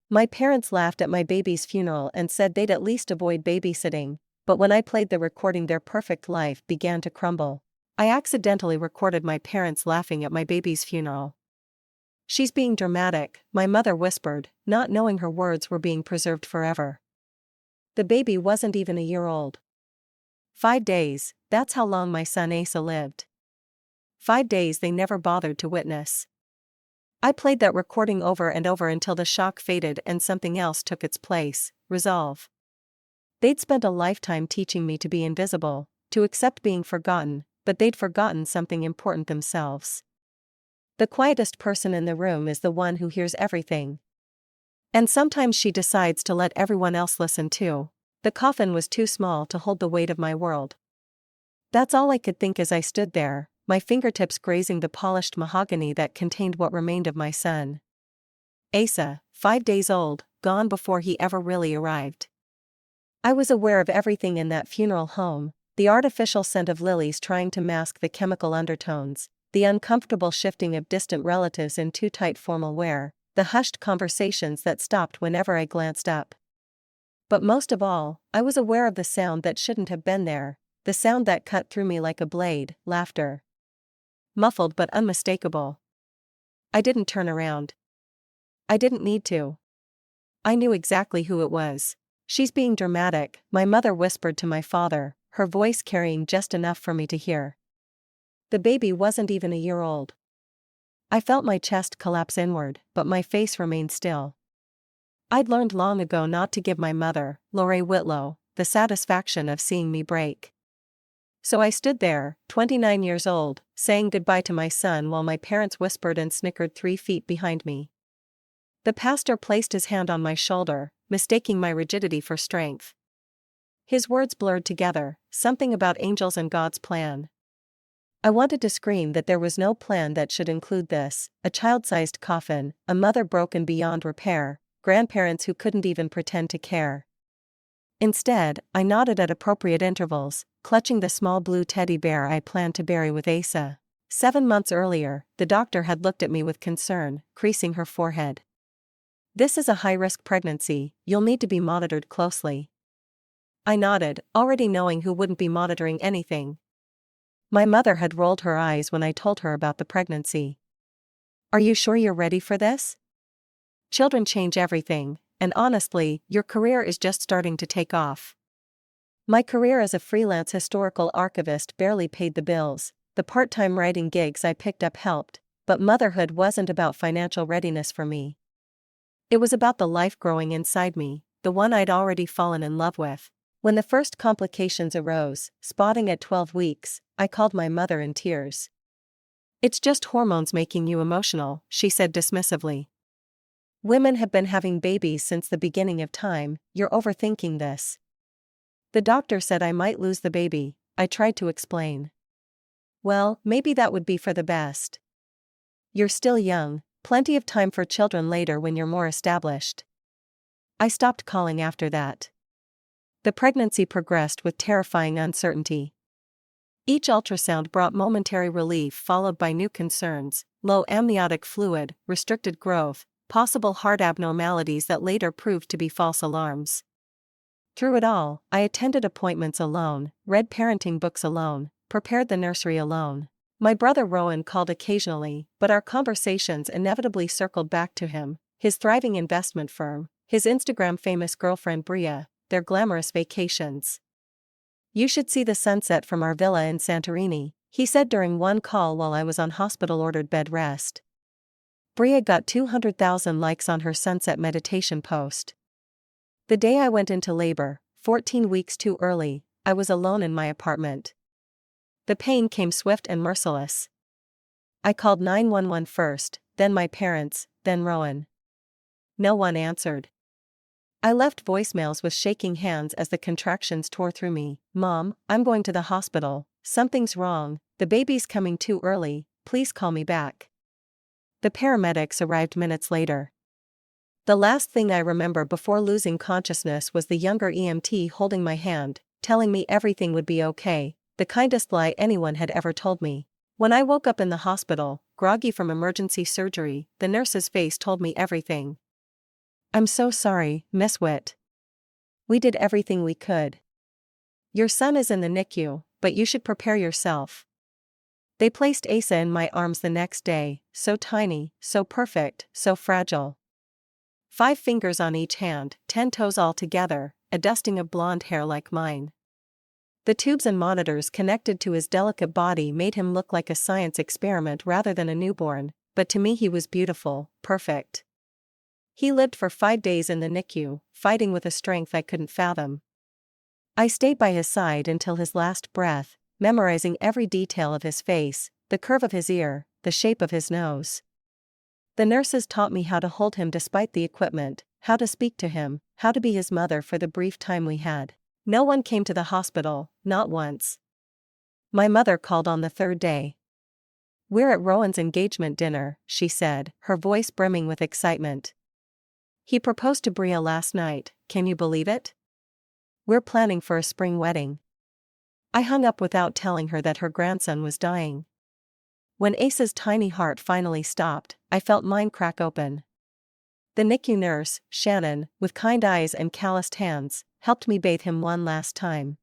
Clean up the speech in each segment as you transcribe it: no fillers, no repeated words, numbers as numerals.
My parents laughed at my baby's funeral and said they'd at least avoid babysitting, but when I played the recording, their perfect life began to crumble. I accidentally recorded my parents laughing at my baby's funeral. "She's being dramatic," my mother whispered, not knowing her words were being preserved forever. The baby wasn't even a year old. 5 days, that's how long my son Asa lived. 5 days they never bothered to witness. I played that recording over and over until the shock faded and something else took its place: resolve. They'd spent a lifetime teaching me to be invisible, to accept being forgotten, but they'd forgotten something important themselves. The quietest person in the room is the one who hears everything. And sometimes she decides to let everyone else listen too. The coffin was too small to hold the weight of my world. That's all I could think as I stood there, my fingertips grazing the polished mahogany that contained what remained of my son. Asa, 5 days old, gone before he ever really arrived. I was aware of everything in that funeral home: the artificial scent of lilies trying to mask the chemical undertones, the uncomfortable shifting of distant relatives in too tight formal wear, the hushed conversations that stopped whenever I glanced up. But most of all, I was aware of the sound that shouldn't have been there, the sound that cut through me like a blade: laughter. Muffled but unmistakable. I didn't turn around. I didn't need to. I knew exactly who it was. "She's being dramatic," my mother whispered to my father, her voice carrying just enough for me to hear. The baby wasn't even a year old. I felt my chest collapse inward, but my face remained still. I'd learned long ago not to give my mother, Lorraine Whitlow, the satisfaction of seeing me break. So I stood there, 29 years old, saying goodbye to my son while my parents whispered and snickered 3 feet behind me. The pastor placed his hand on my shoulder, mistaking my rigidity for strength. His words blurred together, something about angels and God's plan. I wanted to scream that there was no plan that should include this: a child-sized coffin, a mother broken beyond repair, grandparents who couldn't even pretend to care. Instead, I nodded at appropriate intervals, clutching the small blue teddy bear I planned to bury with Asa. 7 months earlier, the doctor had looked at me with concern, creasing her forehead. "This is a high-risk pregnancy, you'll need to be monitored closely." I nodded, already knowing who wouldn't be monitoring anything. My mother had rolled her eyes when I told her about the pregnancy. "Are you sure you're ready for this? Children change everything, and honestly, your career is just starting to take off." My career as a freelance historical archivist barely paid the bills. The part-time writing gigs I picked up helped, but motherhood wasn't about financial readiness for me. It was about the life growing inside me, the one I'd already fallen in love with. When the first complications arose, spotting at 12 weeks, I called my mother in tears. "It's just hormones making you emotional," she said dismissively. "Women have been having babies since the beginning of time, you're overthinking this." "The doctor said I might lose the baby," I tried to explain. "Well, maybe that would be for the best. You're still young, plenty of time for children later when you're more established." I stopped calling after that. The pregnancy progressed with terrifying uncertainty. Each ultrasound brought momentary relief followed by new concerns: low amniotic fluid, restricted growth, possible heart abnormalities that later proved to be false alarms. Through it all, I attended appointments alone, read parenting books alone, prepared the nursery alone. My brother Rowan called occasionally, but our conversations inevitably circled back to him, his thriving investment firm, his Instagram-famous girlfriend Bria, their glamorous vacations. "You should see the sunset from our villa in Santorini," he said during one call while I was on hospital-ordered bed rest. Bria got 200,000 likes on her sunset meditation post. The day I went into labor, 14 weeks too early, I was alone in my apartment. The pain came swift and merciless. I called 911 first, then my parents, then Rowan. No one answered. I left voicemails with shaking hands as the contractions tore through me. "Mom, I'm going to the hospital, something's wrong, the baby's coming too early, please call me back." The paramedics arrived minutes later. The last thing I remember before losing consciousness was the younger EMT holding my hand, telling me everything would be okay, the kindest lie anyone had ever told me. When I woke up in the hospital, groggy from emergency surgery, the nurse's face told me everything. I'm so sorry, Miss Witt. We did everything we could. Your son is in the NICU, but you should prepare yourself. They placed Asa in my arms the next day, so tiny, so perfect, so fragile. 5 fingers on each hand, 10 toes all together, a dusting of blonde hair like mine. The tubes and monitors connected to his delicate body made him look like a science experiment rather than a newborn, but to me he was beautiful, perfect. He lived for 5 days in the NICU, fighting with a strength I couldn't fathom. I stayed by his side until his last breath, memorizing every detail of his face, the curve of his ear, the shape of his nose. The nurses taught me how to hold him despite the equipment, how to speak to him, how to be his mother for the brief time we had. No one came to the hospital, not once. My mother called on the 3rd day. "We're at Rowan's engagement dinner," she said, her voice brimming with excitement. "He proposed to Bria last night, can you believe it? We're planning for a spring wedding." I hung up without telling her that her grandson was dying. When Asa's tiny heart finally stopped, I felt mine crack open. The NICU nurse, Shannon, with kind eyes and calloused hands, helped me bathe him one last time.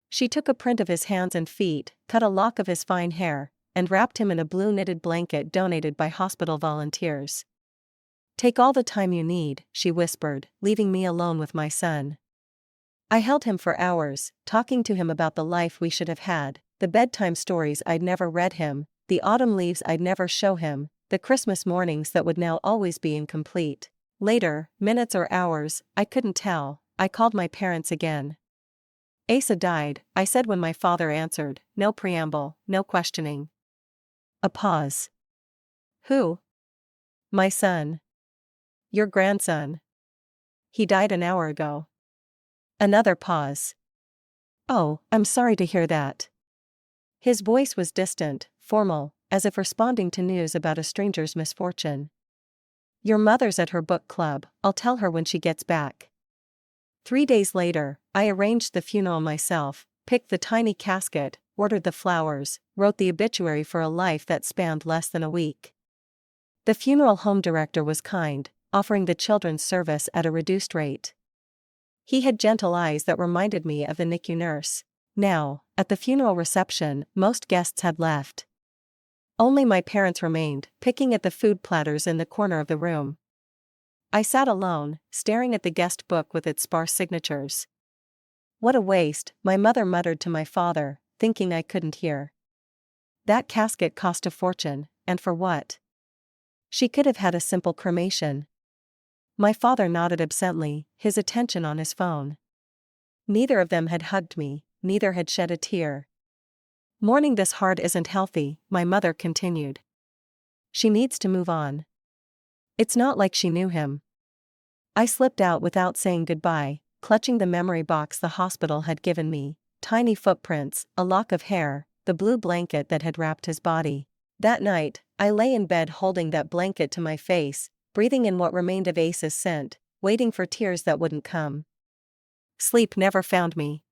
She took a print of his hands and feet, cut a lock of his fine hair, and wrapped him in a blue knitted blanket donated by hospital volunteers. "Take all the time you need," she whispered, leaving me alone with my son. I held him for hours, talking to him about the life we should have had, the bedtime stories I'd never read him, the autumn leaves I'd never show him, the Christmas mornings that would now always be incomplete. Later, minutes or hours, I couldn't tell, I called my parents again. "Asa died," I said when my father answered, no preamble, no questioning. A pause. "Who?" "My son. Your grandson. He died an hour ago." Another pause. "Oh, I'm sorry to hear that." His voice was distant, formal, as if responding to news about a stranger's misfortune. "Your mother's at her book club, I'll tell her when she gets back." 3 days later, I arranged the funeral myself, picked the tiny casket, ordered the flowers, wrote the obituary for a life that spanned less than a week. The funeral home director was kind, offering the children's service at a reduced rate. He had gentle eyes that reminded me of the NICU nurse. Now, at the funeral reception, most guests had left. Only my parents remained, picking at the food platters in the corner of the room. I sat alone, staring at the guest book with its sparse signatures. "What a waste," my mother muttered to my father, thinking I couldn't hear. "That casket cost a fortune, and for what? She could have had a simple cremation." My father nodded absently, his attention on his phone. Neither of them had hugged me, neither had shed a tear. "Mourning this hard isn't healthy," my mother continued. "She needs to move on. It's not like she knew him." I slipped out without saying goodbye, clutching the memory box the hospital had given me, tiny footprints, a lock of hair, the blue blanket that had wrapped his body. That night, I lay in bed holding that blanket to my face, breathing in what remained of Asa's scent, waiting for tears that wouldn't come. Sleep never found me.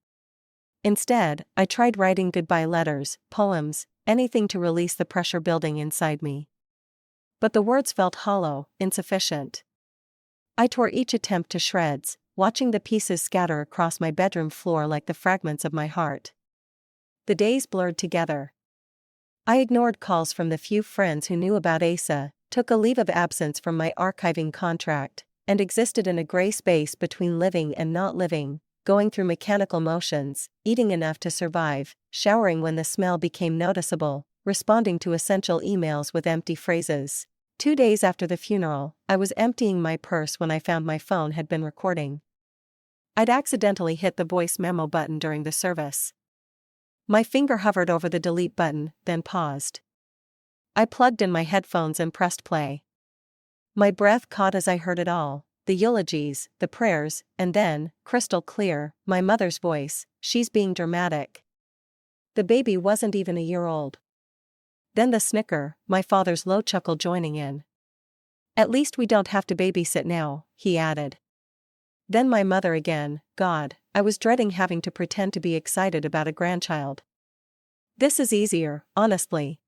Instead, I tried writing goodbye letters, poems, anything to release the pressure building inside me. But the words felt hollow, insufficient. I tore each attempt to shreds, watching the pieces scatter across my bedroom floor like the fragments of my heart. The days blurred together. I ignored calls from the few friends who knew about Asa, took a leave of absence from my archiving contract, and existed in a gray space between living and not living, going through mechanical motions, eating enough to survive, showering when the smell became noticeable, responding to essential emails with empty phrases. 2 days after the funeral, I was emptying my purse when I found my phone had been recording. I'd accidentally hit the voice memo button during the service. My finger hovered over the delete button, then paused. I plugged in my headphones and pressed play. My breath caught as I heard it all, the eulogies, the prayers, and then, crystal clear, my mother's voice, "She's being dramatic. The baby wasn't even a year old." Then the snicker, my father's low chuckle joining in. "At least we don't have to babysit now," he added. Then my mother again, God, I was dreading having to pretend to be excited about a grandchild. "This is easier, honestly."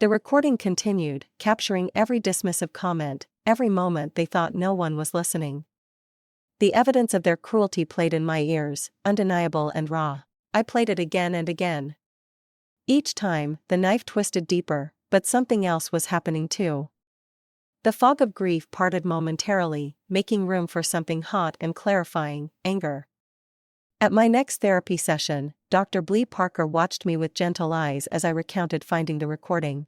The recording continued, capturing every dismissive comment, Every moment they thought no one was listening. The evidence of their cruelty played in my ears, undeniable and raw. I played it again and again. Each time, the knife twisted deeper, but something else was happening too. The fog of grief parted momentarily, making room for something hot and clarifying: anger. At my next therapy session, Dr. Blee Parker watched me with gentle eyes as I recounted finding the recording.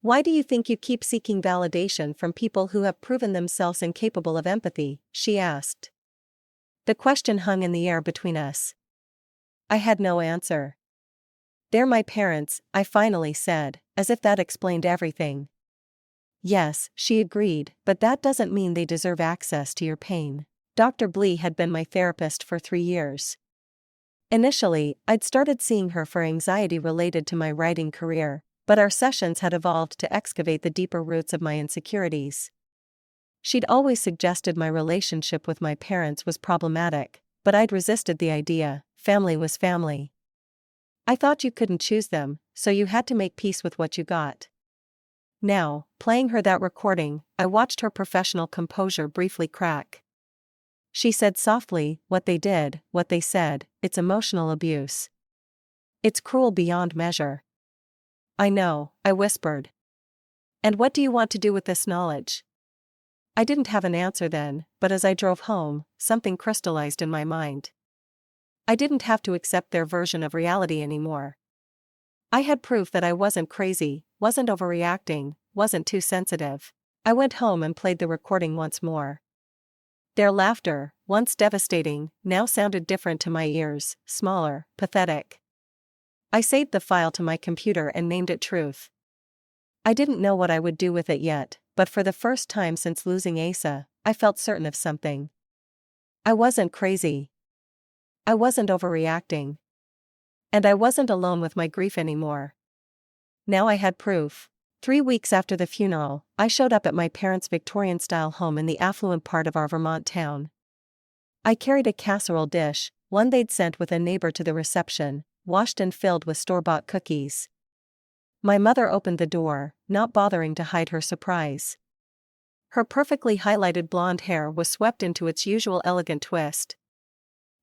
"Why do you think you keep seeking validation from people who have proven themselves incapable of empathy?" she asked. The question hung in the air between us. I had no answer. "They're my parents," I finally said, as if that explained everything. "Yes," she agreed, "but that doesn't mean they deserve access to your pain." Dr. Blee had been my therapist for 3 years. Initially, I'd started seeing her for anxiety related to my writing career, but our sessions had evolved to excavate the deeper roots of my insecurities. She'd always suggested my relationship with my parents was problematic, but I'd resisted the idea. Family was family. I thought you couldn't choose them, so you had to make peace with what you got. Now, playing her that recording, I watched her professional composure briefly crack. She said softly, "What they did, what they said, it's emotional abuse. It's cruel beyond measure." "I know," I whispered. "And what do you want to do with this knowledge?" I didn't have an answer then, but as I drove home, something crystallized in my mind. I didn't have to accept their version of reality anymore. I had proof that I wasn't crazy, wasn't overreacting, wasn't too sensitive. I went home and played the recording once more. Their laughter, once devastating, now sounded different to my ears, smaller, pathetic. I saved the file to my computer and named it Truth. I didn't know what I would do with it yet, but for the first time since losing Asa, I felt certain of something. I wasn't crazy. I wasn't overreacting. And I wasn't alone with my grief anymore. Now I had proof. 3 weeks after the funeral, I showed up at my parents' Victorian-style home in the affluent part of our Vermont town. I carried a casserole dish, one they'd sent with a neighbor to the reception, washed and filled with store-bought cookies. My mother opened the door, not bothering to hide her surprise. Her perfectly highlighted blonde hair was swept into its usual elegant twist.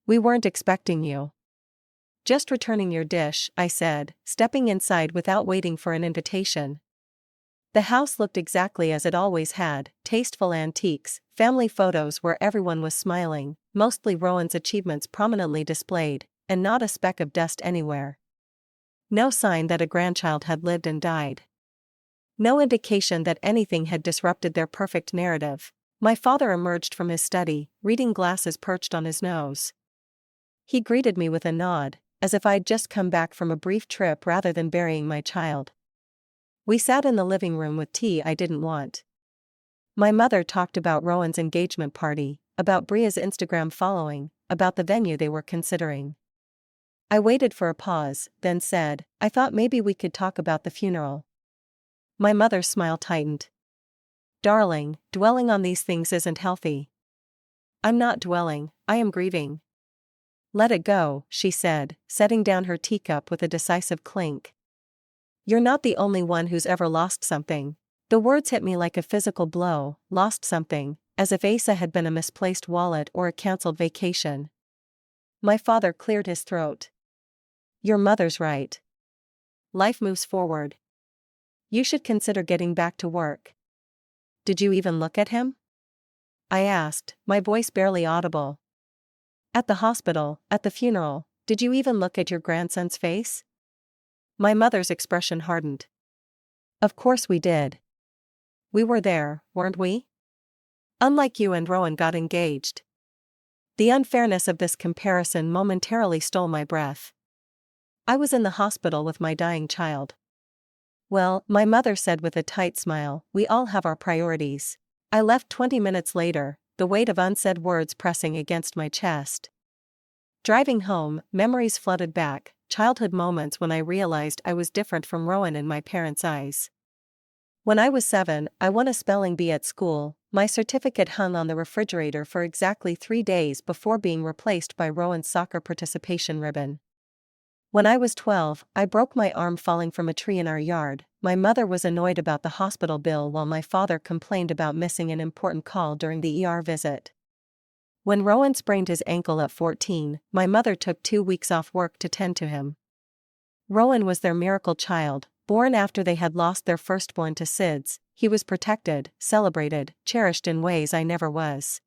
"We weren't expecting you." "Just returning your dish," I said, stepping inside without waiting for an invitation. The house looked exactly as it always had: tasteful antiques, family photos where everyone was smiling, mostly Rowan's achievements prominently displayed, and not a speck of dust anywhere. No sign that a grandchild had lived and died. No indication that anything had disrupted their perfect narrative. My father emerged from his study, reading glasses perched on his nose. He greeted me with a nod, as if I'd just come back from a brief trip rather than burying my child. We sat in the living room with tea I didn't want. My mother talked about Rowan's engagement party, about Bria's Instagram following, about the venue they were considering. I waited for a pause, then said, "I thought maybe we could talk about the funeral." My mother's smile tightened. "Darling, dwelling on these things isn't healthy." "I'm not dwelling, I am grieving." "Let it go," she said, setting down her teacup with a decisive clink. "You're not the only one who's ever lost something." The words hit me like a physical blow: lost something, as if Asa had been a misplaced wallet or a cancelled vacation. My father cleared his throat. "Your mother's right. Life moves forward. You should consider getting back to work." "Did you even look at him?" I asked, my voice barely audible. "At the hospital, at the funeral, did you even look at your grandson's face?" My mother's expression hardened. "Of course we did. We were there, weren't we? Unlike you and Rowan got engaged." The unfairness of this comparison momentarily stole my breath. I was in the hospital with my dying child. "Well," my mother said with a tight smile, "we all have our priorities." I left 20 minutes later, the weight of unsaid words pressing against my chest. Driving home, memories flooded back, childhood moments when I realized I was different from Rowan in my parents' eyes. When I was 7, I won a spelling bee at school. My certificate hung on the refrigerator for exactly 3 days before being replaced by Rowan's soccer participation ribbon. When I was 12, I broke my arm falling from a tree in our yard, my mother was annoyed about the hospital bill while my father complained about missing an important call during the ER visit. When Rowan sprained his ankle at 14, my mother took 2 weeks off work to tend to him. Rowan was their miracle child, born after they had lost their firstborn to SIDS. He was protected, celebrated, cherished in ways I never was.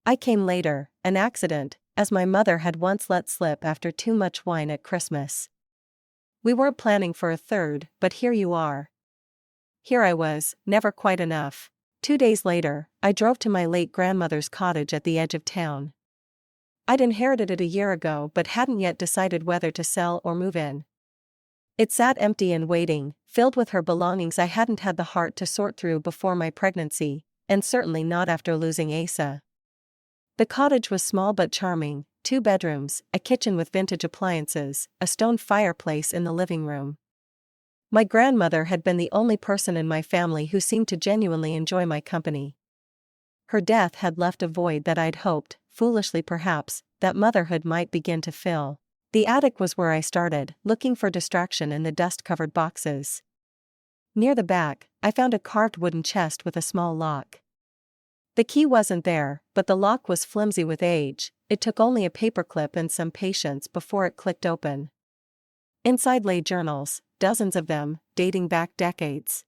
I came later, an accident, as my mother had once let slip after too much wine at Christmas. We weren't planning for a third, but here you are. Here I was, never quite enough. 2 days later, I drove to my late grandmother's cottage at the edge of town. I'd inherited it a year ago but hadn't yet decided whether to sell or move in. It sat empty and waiting, filled with her belongings I hadn't had the heart to sort through before my pregnancy, and certainly not after losing Asa. The cottage was small but charming, 2 bedrooms, a kitchen with vintage appliances, a stone fireplace in the living room. My grandmother had been the only person in my family who seemed to genuinely enjoy my company. Her death had left a void that I'd hoped, foolishly perhaps, that motherhood might begin to fill. The attic was where I started, looking for distraction in the dust-covered boxes. Near the back, I found a carved wooden chest with a small lock. The key wasn't there, but the lock was flimsy with age. It took only a paperclip and some patience before it clicked open. Inside lay journals, dozens of them, dating back decades.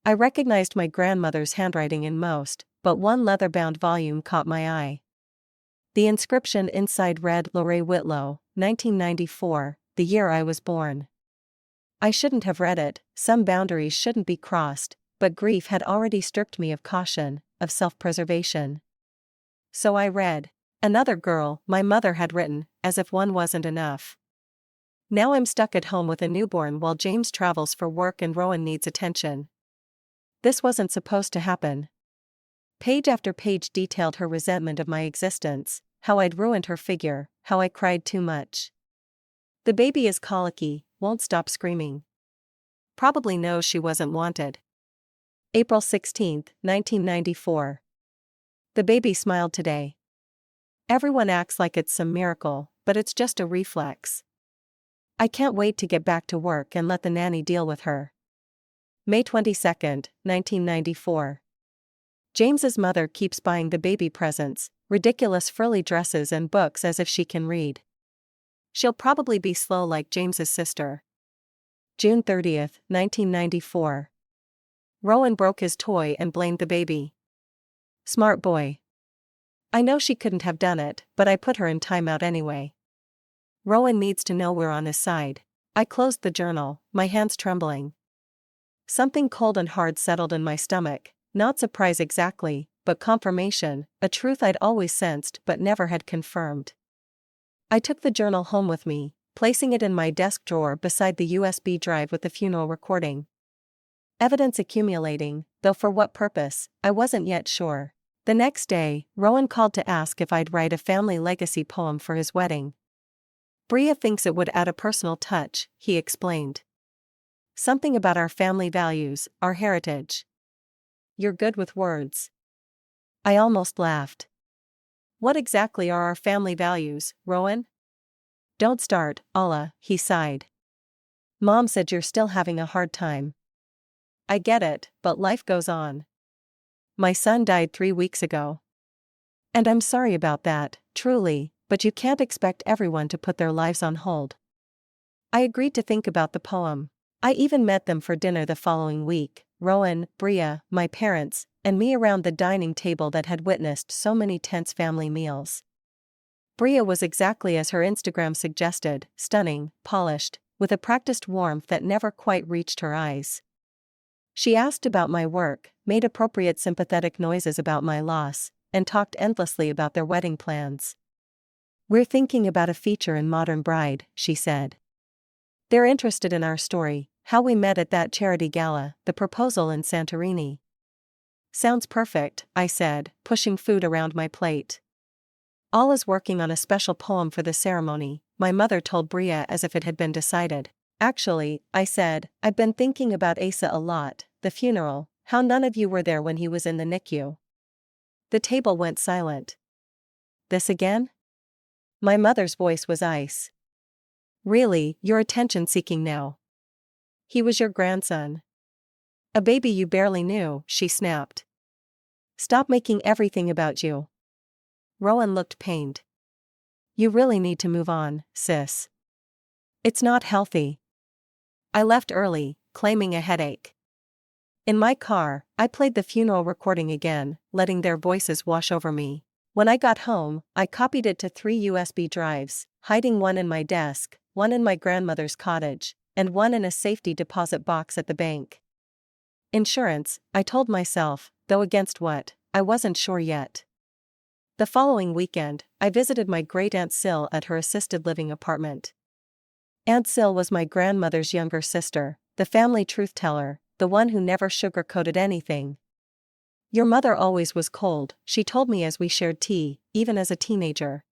I recognized my grandmother's handwriting in most, but one leather-bound volume caught my eye. The inscription inside read Lorraine Whitlow, 1994, the year I was born. I shouldn't have read it, some boundaries shouldn't be crossed, but grief had already stripped me of caution, of self-preservation. So I read. Another girl, my mother had written, as if one wasn't enough. Now I'm stuck at home with a newborn while James travels for work and Rowan needs attention. This wasn't supposed to happen. Page after page detailed her resentment of my existence, how I'd ruined her figure, how I cried too much. The baby is colicky, won't stop screaming. Probably knows she wasn't wanted. April 16, 1994. The baby smiled today. Everyone acts like it's some miracle, but it's just a reflex. I can't wait to get back to work and let the nanny deal with her. May 22, 1994. James's mother keeps buying the baby presents, ridiculous frilly dresses and books as if she can read. She'll probably be slow like James's sister. June 30, 1994. Rowan broke his toy and blamed the baby. Smart boy. I know she couldn't have done it, but I put her in timeout anyway. Rowan needs to know we're on his side. I closed the journal, my hands trembling. Something cold and hard settled in my stomach, not surprise exactly, but confirmation, a truth I'd always sensed but never had confirmed. I took the journal home with me, placing it in my desk drawer beside the USB drive with the funeral recording. Evidence accumulating, though for what purpose, I wasn't yet sure. The next day, Rowan called to ask if I'd write a family legacy poem for his wedding. Bria thinks it would add a personal touch, he explained. Something about our family values, our heritage. You're good with words. I almost laughed. What exactly are our family values, Rowan? Don't start, Allah, he sighed. Mom said you're still having a hard time. I get it, but life goes on. My son died 3 weeks ago. And I'm sorry about that, truly, but you can't expect everyone to put their lives on hold. I agreed to think about the poem. I even met them for dinner the following week, Rowan, Bria, my parents, and me around the dining table that had witnessed so many tense family meals. Bria was exactly as her Instagram suggested, stunning, polished, with a practiced warmth that never quite reached her eyes. She asked about my work, made appropriate sympathetic noises about my loss, and talked endlessly about their wedding plans. We're thinking about a feature in Modern Bride, she said. They're interested in our story, how we met at that charity gala, the proposal in Santorini. Sounds perfect, I said, pushing food around my plate. Allah's working on a special poem for the ceremony, my mother told Bria as if it had been decided. Actually, I said, I've been thinking about Asa a lot, the funeral, how none of you were there when he was in the NICU. The table went silent. This again? My mother's voice was ice. Really, you're attention-seeking now. He was your grandson. A baby you barely knew, she snapped. Stop making everything about you. Rowan looked pained. You really need to move on, sis. It's not healthy. I left early, claiming a headache. In my car, I played the funeral recording again, letting their voices wash over me. When I got home, I copied it to 3 USB drives, hiding one in my desk, one in my grandmother's cottage, and one in a safety deposit box at the bank. Insurance, I told myself, though against what, I wasn't sure yet. The following weekend, I visited my great-aunt Sil at her assisted living apartment. Aunt Sil was my grandmother's younger sister, the family truth-teller, the one who never sugar-coated anything. Your mother always was cold, she told me as we shared tea, even as a teenager.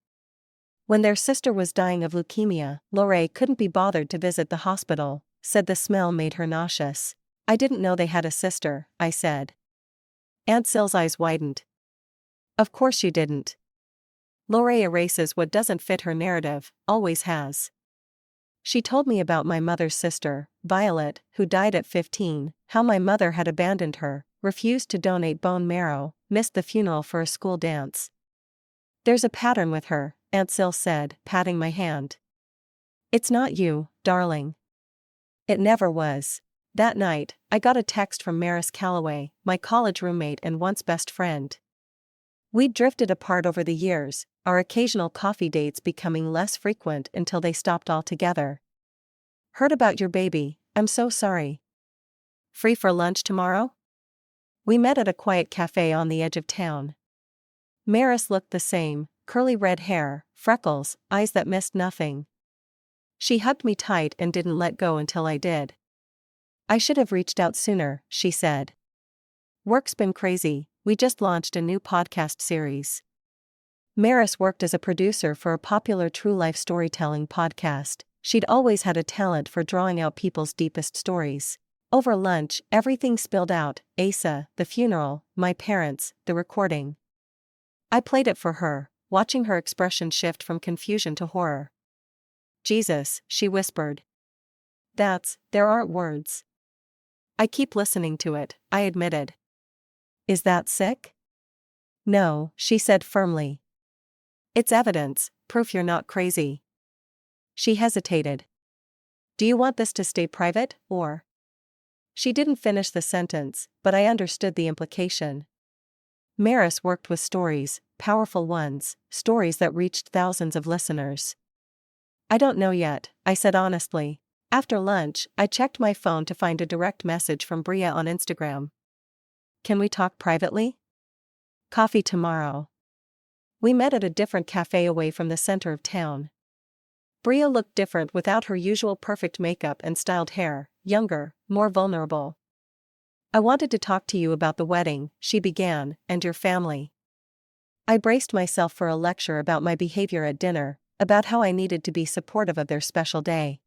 When their sister was dying of leukemia, Lorraine couldn't be bothered to visit the hospital, said the smell made her nauseous. I didn't know they had a sister, I said. Aunt Sil's eyes widened. Of course you didn't. Lorraine erases what doesn't fit her narrative, always has. She told me about my mother's sister, Violet, who died at 15, how my mother had abandoned her, refused to donate bone marrow, missed the funeral for a school dance. There's a pattern with her, Aunt Sil said, patting my hand. It's not you, darling. It never was. That night, I got a text from Maris Calloway, my college roommate and once best friend. We'd drifted apart over the years, our occasional coffee dates becoming less frequent until they stopped altogether. Heard about your baby, I'm so sorry. Free for lunch tomorrow? We met at a quiet cafe on the edge of town. Maris looked the same, curly red hair, freckles, eyes that missed nothing. She hugged me tight and didn't let go until I did. I should have reached out sooner, she said. Work's been crazy, we just launched a new podcast series. Maris worked as a producer for a popular true life storytelling podcast. She'd always had a talent for drawing out people's deepest stories. Over lunch, everything spilled out: Asa, the funeral, my parents, the recording. I played it for her, watching her expression shift from confusion to horror. Jesus, she whispered. There aren't words. I keep listening to it, I admitted. Is that sick? No, she said firmly. It's evidence, proof you're not crazy. She hesitated. Do you want this to stay private, or? She didn't finish the sentence, but I understood the implication. Maris worked with stories, powerful ones, stories that reached thousands of listeners. I don't know yet, I said honestly. After lunch, I checked my phone to find a direct message from Bria on Instagram. Can we talk privately? Coffee tomorrow. We met at a different cafe away from the center of town. Bria looked different without her usual perfect makeup and styled hair, younger, more vulnerable. I wanted to talk to you about the wedding, she began, and your family. I braced myself for a lecture about my behavior at dinner, about how I needed to be supportive of their special day.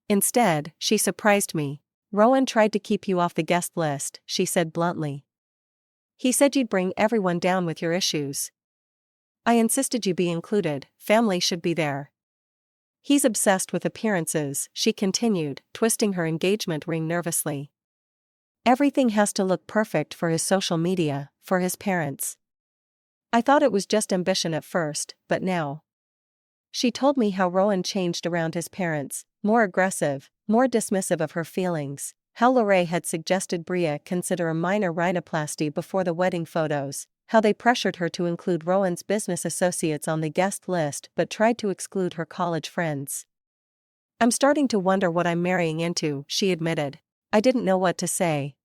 Instead, she surprised me. Rowan tried to keep you off the guest list, she said bluntly. He said you'd bring everyone down with your issues. I insisted you be included, family should be there. He's obsessed with appearances, she continued, twisting her engagement ring nervously. Everything has to look perfect for his social media, for his parents. I thought it was just ambition at first, but now. She told me how Rowan changed around his parents, more aggressive, more dismissive of her feelings, how Lorraine had suggested Bria consider a minor rhinoplasty before the wedding photos, how they pressured her to include Rowan's business associates on the guest list but tried to exclude her college friends. I'm starting to wonder what I'm marrying into, she admitted. I didn't know what to say.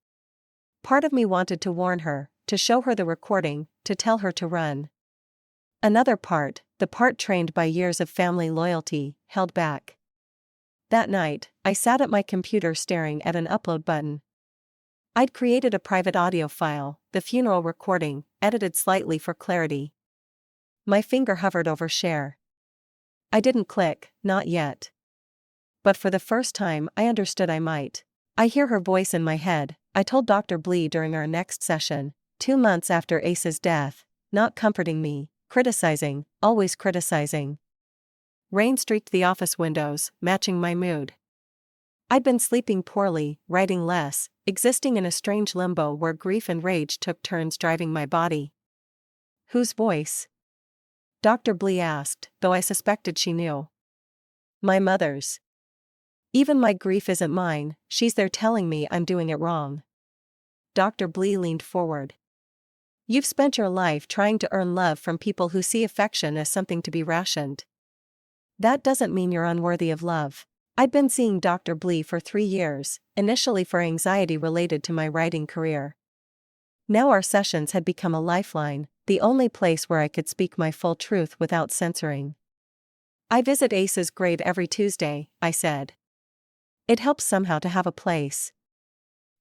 Part of me wanted to warn her, to show her the recording, to tell her to run. Another part, the part trained by years of family loyalty, held back. That night, I sat at my computer staring at an upload button. I'd created a private audio file, the funeral recording, edited slightly for clarity. My finger hovered over share. I didn't click, not yet. But for the first time I understood I might. I hear her voice in my head. I told Dr. Blee during our next session, 2 months after Ace's death, not comforting me, criticizing, always criticizing. Rain streaked the office windows, matching my mood. I'd been sleeping poorly, writing less, existing in a strange limbo where grief and rage took turns driving my body. Whose voice? Dr. Blee asked, though I suspected she knew. My mother's. Even my grief isn't mine, she's there telling me I'm doing it wrong. Dr. Blee leaned forward. You've spent your life trying to earn love from people who see affection as something to be rationed. That doesn't mean you're unworthy of love. I'd been seeing Dr. Blee for 3 years, initially for anxiety related to my writing career. Now our sessions had become a lifeline, the only place where I could speak my full truth without censoring. I visit Ace's grave every Tuesday, I said. It helps somehow to have a place.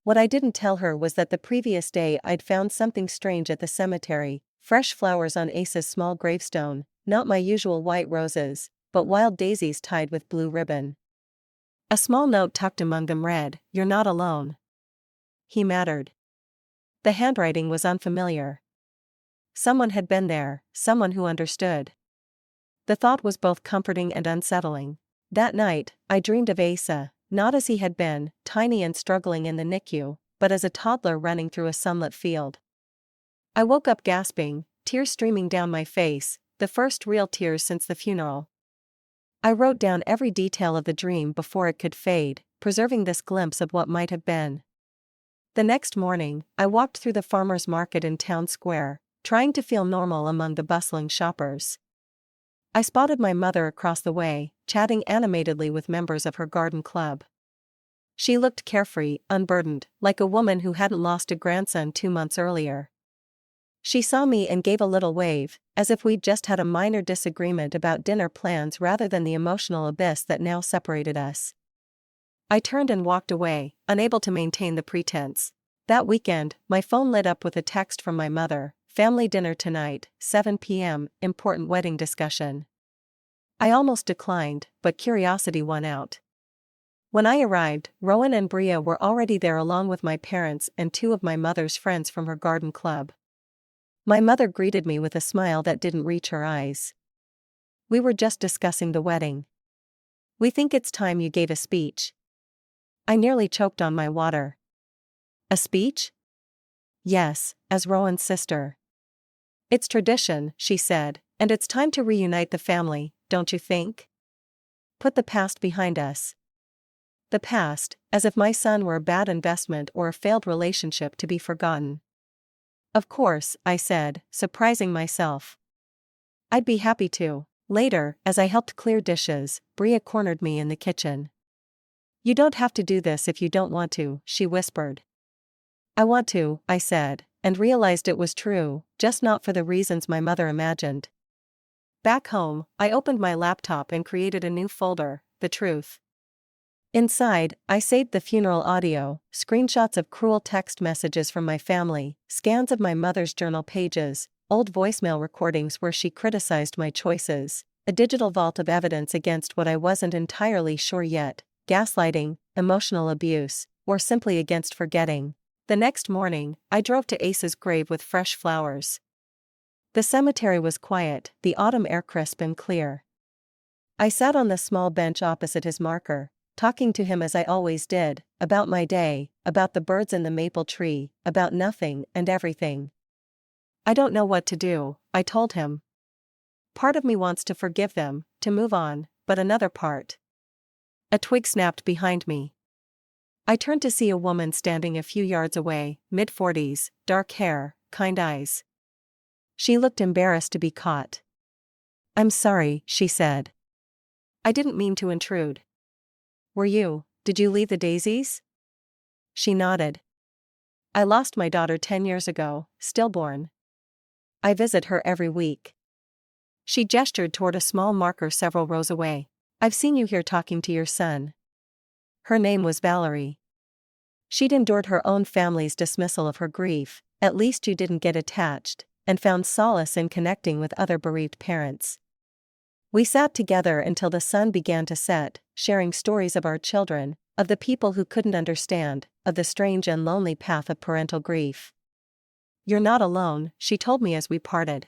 What I didn't tell her was that the previous day I'd found something strange at the cemetery, fresh flowers on Ace's small gravestone, not my usual white roses, but wild daisies tied with blue ribbon. A small note tucked among them read, "You're not alone." He mattered. The handwriting was unfamiliar. Someone had been there, someone who understood. The thought was both comforting and unsettling. That night, I dreamed of Asa, not as he had been, tiny and struggling in the NICU, but as a toddler running through a sunlit field. I woke up gasping, tears streaming down my face, the first real tears since the funeral. I wrote down every detail of the dream before it could fade, preserving this glimpse of what might have been. The next morning, I walked through the farmers' market in town square, trying to feel normal among the bustling shoppers. I spotted my mother across the way, chatting animatedly with members of her garden club. She looked carefree, unburdened, like a woman who hadn't lost a grandson 2 months earlier. She saw me and gave a little wave, as if we'd just had a minor disagreement about dinner plans rather than the emotional abyss that now separated us. I turned and walked away, unable to maintain the pretense. That weekend, my phone lit up with a text from my mother, "Family dinner tonight, 7 p.m., important wedding discussion." I almost declined, but curiosity won out. When I arrived, Rowan and Bria were already there along with my parents and 2 of my mother's friends from her garden club. My mother greeted me with a smile that didn't reach her eyes. "We were just discussing the wedding. We think it's time you gave a speech." I nearly choked on my water. "A speech?" "Yes, as Rowan's sister." "It's tradition," she said, "and it's time to reunite the family, don't you think? Put the past behind us." The past, as if my son were a bad investment or a failed relationship to be forgotten. "Of course," I said, surprising myself. "I'd be happy to." Later, as I helped clear dishes, Bria cornered me in the kitchen. "You don't have to do this if you don't want to," she whispered. "I want to," I said, and realized it was true, just not for the reasons my mother imagined. Back home, I opened my laptop and created a new folder, The Truth. Inside, I saved the funeral audio, screenshots of cruel text messages from my family, scans of my mother's journal pages, old voicemail recordings where she criticized my choices, a digital vault of evidence against what I wasn't entirely sure yet, gaslighting, emotional abuse, or simply against forgetting. The next morning, I drove to Ace's grave with fresh flowers. The cemetery was quiet, the autumn air crisp and clear. I sat on the small bench opposite his marker, talking to him as I always did, about my day, about the birds in the maple tree, about nothing and everything. "I don't know what to do," I told him. "Part of me wants to forgive them, to move on, but another part." A twig snapped behind me. I turned to see a woman standing a few yards away, mid-40s, dark hair, kind eyes. She looked embarrassed to be caught. "I'm sorry," she said. "I didn't mean to intrude." Did you leave the daisies?" She nodded. "I lost my daughter 10 years ago, stillborn. I visit her every week." She gestured toward a small marker several rows away. "I've seen you here talking to your son." Her name was Valerie. She'd endured her own family's dismissal of her grief, at least you didn't get attached, and found solace in connecting with other bereaved parents. We sat together until the sun began to set, sharing stories of our children, of the people who couldn't understand, of the strange and lonely path of parental grief. "You're not alone," she told me as we parted.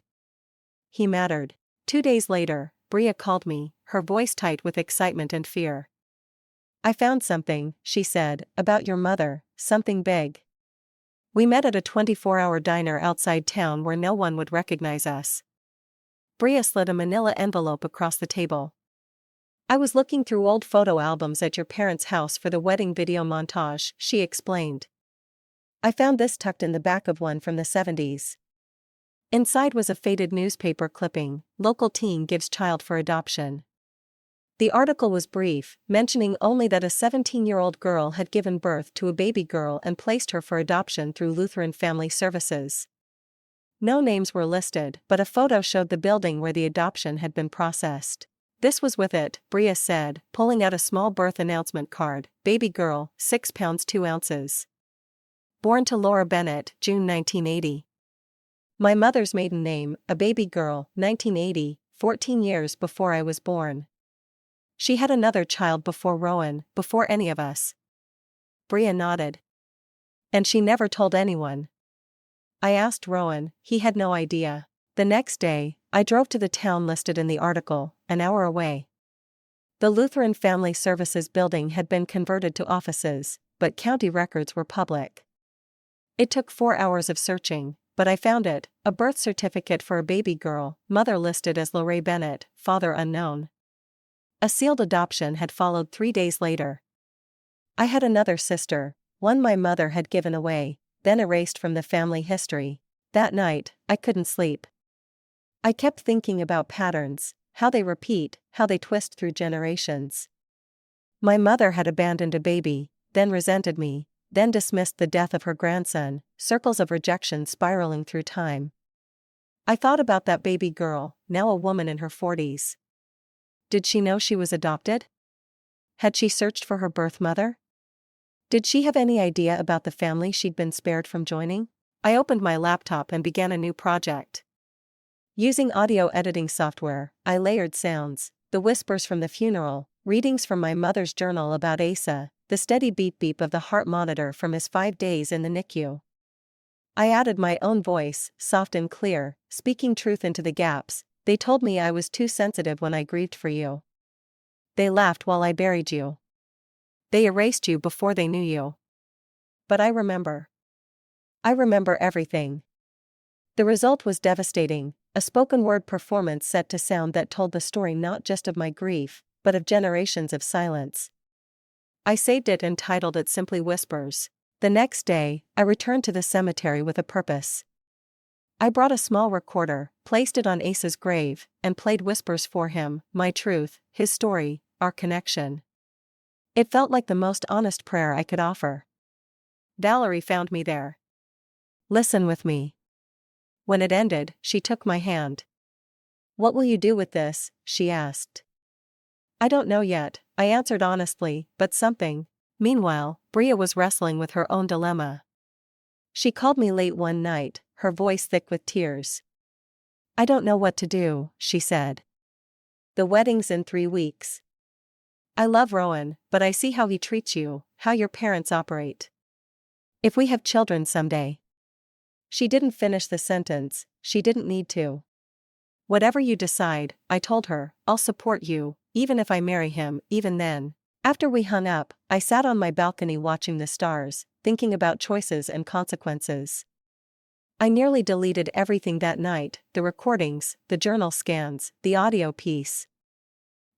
He mattered. 2 days later, Bria called me, her voice tight with excitement and fear. I found something, she said, about your mother, something big. We met at a 24-hour diner outside town where no one would recognize us. Bria slid a manila envelope across the table. I was looking through old photo albums at your parents' house for the wedding video montage, she explained. I found this tucked in the back of one from the 70s. Inside was a faded newspaper clipping, "Local teen gives child for adoption." The article was brief, mentioning only that a 17-year-old girl had given birth to a baby girl and placed her for adoption through Lutheran Family Services. No names were listed, but a photo showed the building where the adoption had been processed. This was with it, Bria said, pulling out a small birth announcement card. Baby girl, 6 pounds 2 ounces. Born to Laura Bennett, June 1980. My mother's maiden name, a baby girl, 1980, 14 years before I was born. She had another child before Rowan, before any of us. Bria nodded. And she never told anyone. I asked Rowan, he had no idea. The next day, I drove to the town listed in the article, an hour away. The Lutheran Family Services building had been converted to offices, but county records were public. It took 4 hours of searching, but I found it, a birth certificate for a baby girl, mother listed as Lorraine Bennett, father unknown. A sealed adoption had followed 3 days later. I had another sister, one my mother had given away, then erased from the family history. That night, I couldn't sleep. I kept thinking about patterns, how they repeat, how they twist through generations. My mother had abandoned a baby, then resented me, then dismissed the death of her grandson, circles of rejection spiraling through time. I thought about that baby girl, now a woman in her 40s. Did she know she was adopted? Had she searched for her birth mother? Did she have any idea about the family she'd been spared from joining? I opened my laptop and began a new project. Using audio editing software, I layered sounds, the whispers from the funeral, readings from my mother's journal about Asa, the steady beep-beep of the heart monitor from his 5 days in the NICU. I added my own voice, soft and clear, speaking truth into the gaps. They told me I was too sensitive when I grieved for you. They laughed while I buried you. They erased you before they knew you. But I remember. I remember everything. The result was devastating, a spoken-word performance set to sound that told the story not just of my grief, but of generations of silence. I saved it and titled it simply Whispers. The next day, I returned to the cemetery with a purpose. I brought a small recorder, placed it on Asa's grave, and played whispers for him, my truth, his story, our connection. It felt like the most honest prayer I could offer. Valerie found me there. Listen with me. When it ended, she took my hand. What will you do with this? She asked. I don't know yet, I answered honestly, but something. Meanwhile, Bria was wrestling with her own dilemma. She called me late one night, her voice thick with tears. I don't know what to do, she said. The wedding's in 3 weeks. I love Rowan, but I see how he treats you, how your parents operate. If we have children someday. She didn't finish the sentence, she didn't need to. Whatever you decide, I told her, I'll support you, even if I marry him, even then. After we hung up, I sat on my balcony watching the stars, thinking about choices and consequences. I nearly deleted everything that night, the recordings, the journal scans, the audio piece.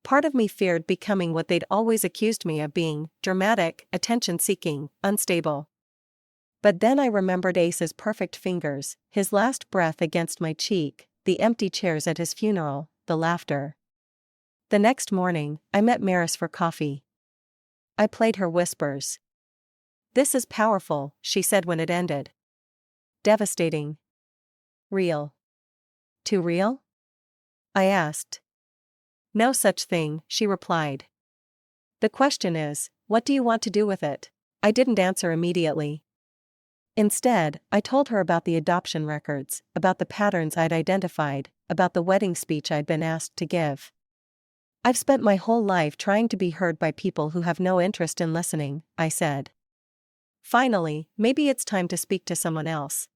Part of me feared becoming what they'd always accused me of being, dramatic, attention-seeking, unstable. But then I remembered Asa's perfect fingers, his last breath against my cheek, the empty chairs at his funeral, the laughter. The next morning, I met Maris for coffee. I played her Whispers. This is powerful, she said when it ended. Devastating. Real. Too real? I asked. No such thing, she replied. The question is, what do you want to do with it? I didn't answer immediately. Instead, I told her about the adoption records, about the patterns I'd identified, about the wedding speech I'd been asked to give. I've spent my whole life trying to be heard by people who have no interest in listening, I said. Finally, maybe it's time to speak to someone else.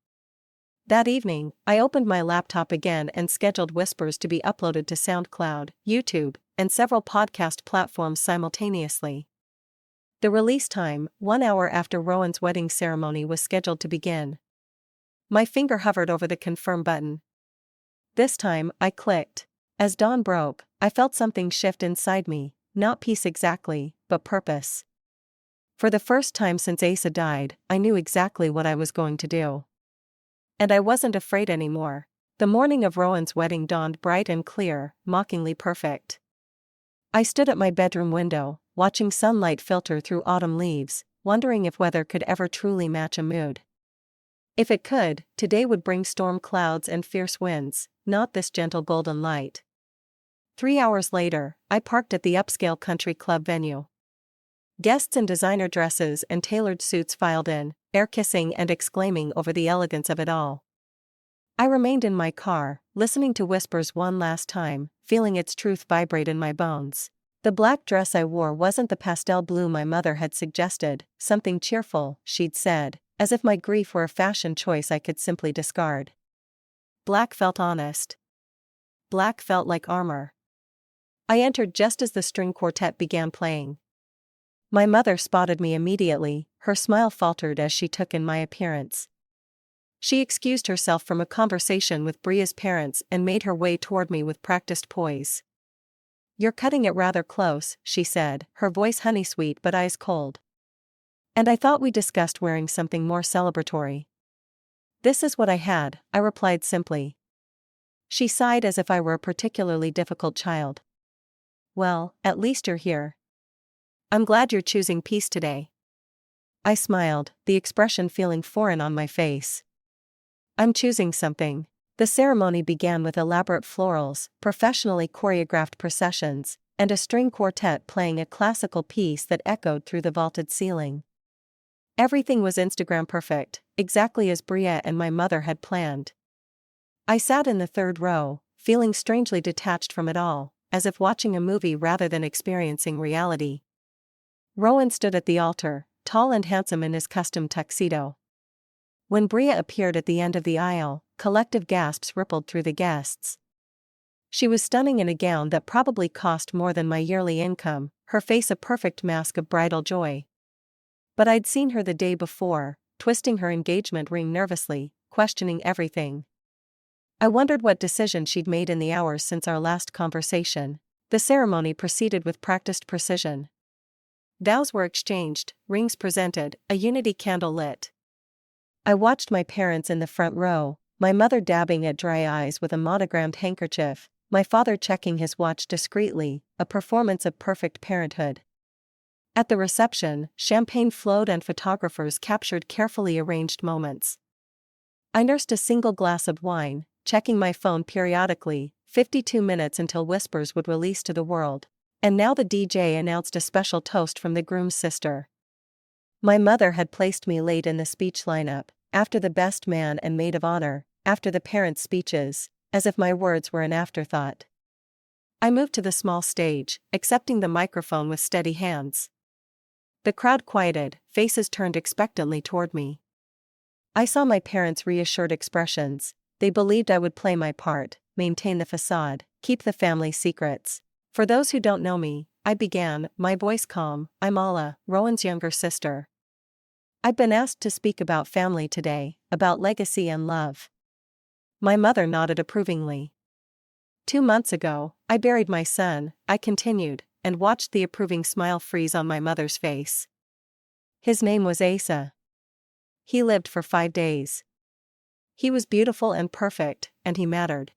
That evening, I opened my laptop again and scheduled Whispers to be uploaded to SoundCloud, YouTube, and several podcast platforms simultaneously. The release time, 1 hour after Rowan's wedding ceremony was scheduled to begin. My finger hovered over the confirm button. This time, I clicked. As dawn broke, I felt something shift inside me, not peace exactly, but purpose. For the first time since Asa died, I knew exactly what I was going to do. And I wasn't afraid anymore. The morning of Rowan's wedding dawned bright and clear, mockingly perfect. I stood at my bedroom window, watching sunlight filter through autumn leaves, wondering if weather could ever truly match a mood. If it could, today would bring storm clouds and fierce winds, not this gentle golden light. 3 hours later, I parked at the upscale country club venue. Guests in designer dresses and tailored suits filed in, air-kissing and exclaiming over the elegance of it all. I remained in my car, listening to whispers one last time, feeling its truth vibrate in my bones. The black dress I wore wasn't the pastel blue my mother had suggested, something cheerful, she'd said, as if my grief were a fashion choice I could simply discard. Black felt honest. Black felt like armor. I entered just as the string quartet began playing. My mother spotted me immediately, her smile faltered as she took in my appearance. She excused herself from a conversation with Bria's parents and made her way toward me with practiced poise. "You're cutting it rather close," she said, her voice honey-sweet but eyes cold. "And I thought we discussed wearing something more celebratory." "This is what I had," I replied simply. She sighed as if I were a particularly difficult child. "Well, at least you're here. I'm glad you're choosing peace today." I smiled, the expression feeling foreign on my face. "I'm choosing something." The ceremony began with elaborate florals, professionally choreographed processions, and a string quartet playing a classical piece that echoed through the vaulted ceiling. Everything was Instagram perfect, exactly as Bria and my mother had planned. I sat in the third row, feeling strangely detached from it all, as if watching a movie rather than experiencing reality. Rowan stood at the altar, tall and handsome in his custom tuxedo. When Bria appeared at the end of the aisle, collective gasps rippled through the guests. She was stunning in a gown that probably cost more than my yearly income, her face a perfect mask of bridal joy. But I'd seen her the day before, twisting her engagement ring nervously, questioning everything. I wondered what decision she'd made in the hours since our last conversation. The ceremony proceeded with practiced precision. Vows were exchanged, rings presented, a unity candle lit. I watched my parents in the front row, my mother dabbing at dry eyes with a monogrammed handkerchief, my father checking his watch discreetly, a performance of perfect parenthood. At the reception, champagne flowed and photographers captured carefully arranged moments. I nursed a single glass of wine, checking my phone periodically, 52 minutes until whispers would release to the world. And now the DJ announced a special toast from the groom's sister. My mother had placed me late in the speech lineup, after the best man and maid of honor, after the parents' speeches, as if my words were an afterthought. I moved to the small stage, accepting the microphone with steady hands. The crowd quieted, faces turned expectantly toward me. I saw my parents' reassured expressions. They believed I would play my part, maintain the facade, keep the family secrets. "For those who don't know me," I began, my voice calm, "I'm Alla, Rowan's younger sister. I've been asked to speak about family today, about legacy and love." My mother nodded approvingly. "2 months ago, I buried my son," I continued, and watched the approving smile freeze on my mother's face. "His name was Asa. He lived for 5 days. He was beautiful and perfect, and he mattered."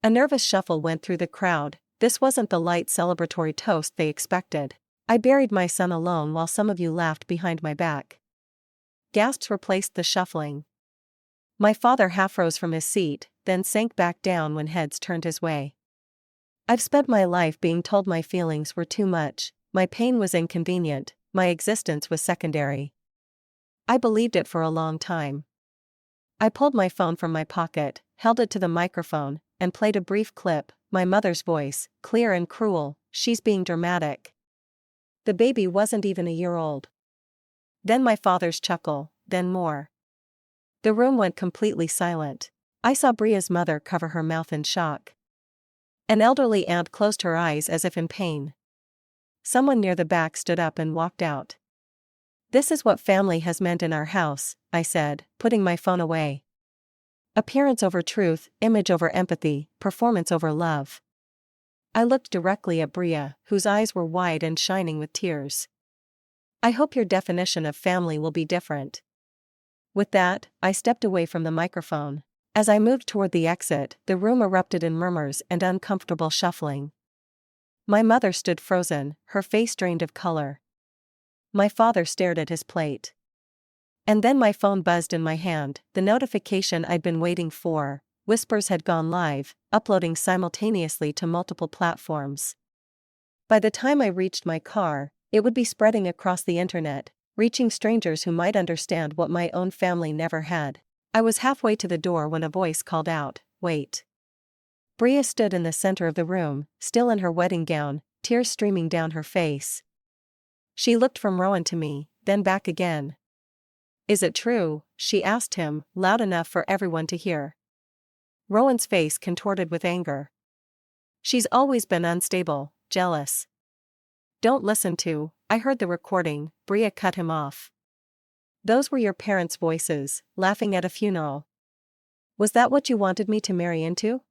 A nervous shuffle went through the crowd. This wasn't the light celebratory toast they expected. "I buried my son alone while some of you laughed behind my back." Gasps replaced the shuffling. My father half rose from his seat, then sank back down when heads turned his way. "I've spent my life being told my feelings were too much, my pain was inconvenient, my existence was secondary. I believed it for a long time." I pulled my phone from my pocket, held it to the microphone, and played a brief clip, my mother's voice, clear and cruel, "She's being dramatic. The baby wasn't even a year old." Then my father's chuckle, then more. The room went completely silent. I saw Bria's mother cover her mouth in shock. An elderly aunt closed her eyes as if in pain. Someone near the back stood up and walked out. "This is what family has meant in our house," I said, putting my phone away. "Appearance over truth, image over empathy, performance over love." I looked directly at Bria, whose eyes were wide and shining with tears. "I hope your definition of family will be different." With that, I stepped away from the microphone. As I moved toward the exit, the room erupted in murmurs and uncomfortable shuffling. My mother stood frozen, her face drained of color. My father stared at his plate. And then my phone buzzed in my hand, the notification I'd been waiting for. Whispers had gone live, uploading simultaneously to multiple platforms. By the time I reached my car, it would be spreading across the internet, reaching strangers who might understand what my own family never had. I was halfway to the door when a voice called out, "Wait." Bria stood in the center of the room, still in her wedding gown, tears streaming down her face. She looked from Rowan to me, then back again. "Is it true?" she asked him, loud enough for everyone to hear. Rowan's face contorted with anger. "She's always been unstable, jealous." "Don't listen to, I heard the recording," Bria cut him off. "Those were your parents' voices, laughing at a funeral. Was that what you wanted me to marry into?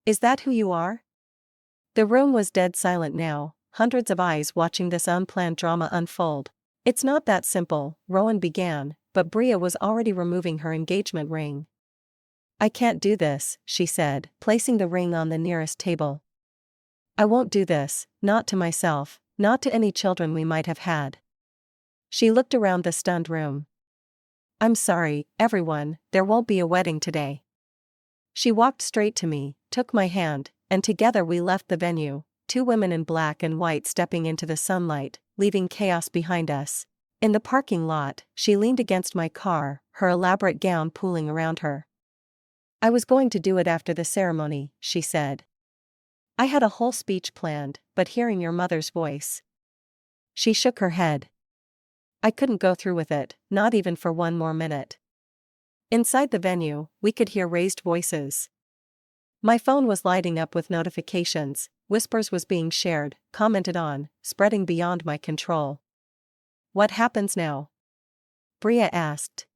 Is that who you are?" The room was dead silent now, hundreds of eyes watching this unplanned drama unfold. "It's not that simple," Rowan began, but Bria was already removing her engagement ring. "I can't do this," she said, placing the ring on the nearest table. "I won't do this, not to myself, not to any children we might have had." She looked around the stunned room. "I'm sorry, everyone, there won't be a wedding today." She walked straight to me, took my hand, and together we left the venue, two women in black and white stepping into the sunlight, leaving chaos behind us. In the parking lot, she leaned against my car, her elaborate gown pooling around her. "I was going to do it after the ceremony," she said. "I had a whole speech planned, but hearing your mother's voice." She shook her head. "I couldn't go through with it, not even for one more minute." Inside the venue, we could hear raised voices. My phone was lighting up with notifications, whispers was being shared, commented on, spreading beyond my control. "What happens now?" Bria asked.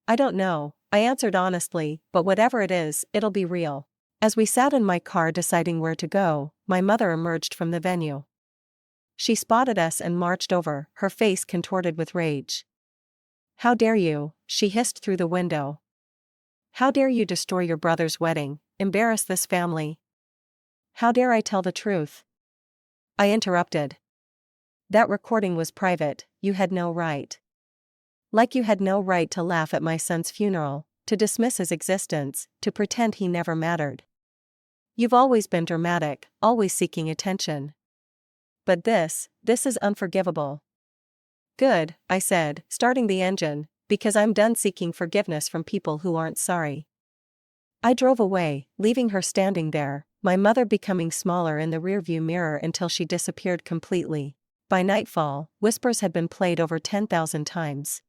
"I don't know," I answered honestly, "but whatever it is, it'll be real." As we sat in my car deciding where to go, my mother emerged from the venue. She spotted us and marched over, her face contorted with rage. "How dare you," she hissed through the window. "How dare you destroy your brother's wedding, embarrass this family? How dare I tell the truth?" I interrupted. "That recording was private, you had no right. Like you had no right to laugh at my son's funeral, to dismiss his existence, to pretend he never mattered. You've always been dramatic, always seeking attention. But this is unforgivable." "Good," I said, starting the engine, "because I'm done seeking forgiveness from people who aren't sorry." I drove away, leaving her standing there, my mother becoming smaller in the rearview mirror until she disappeared completely. By nightfall, whispers had been played over 10,000 times.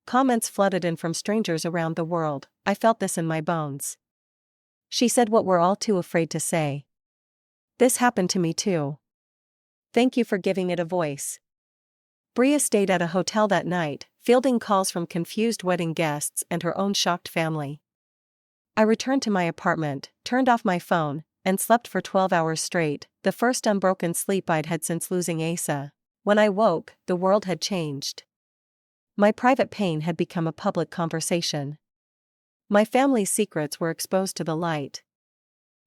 Comments flooded in from strangers around the world. I felt this in my bones. "She said what we're all too afraid to say. This happened to me too. Thank you for giving it a voice." Bria stayed at a hotel that night, fielding calls from confused wedding guests and her own shocked family. I returned to my apartment, turned off my phone, and slept for 12 hours straight, the first unbroken sleep I'd had since losing Asa. When I woke, the world had changed. My private pain had become a public conversation. My family's secrets were exposed to the light.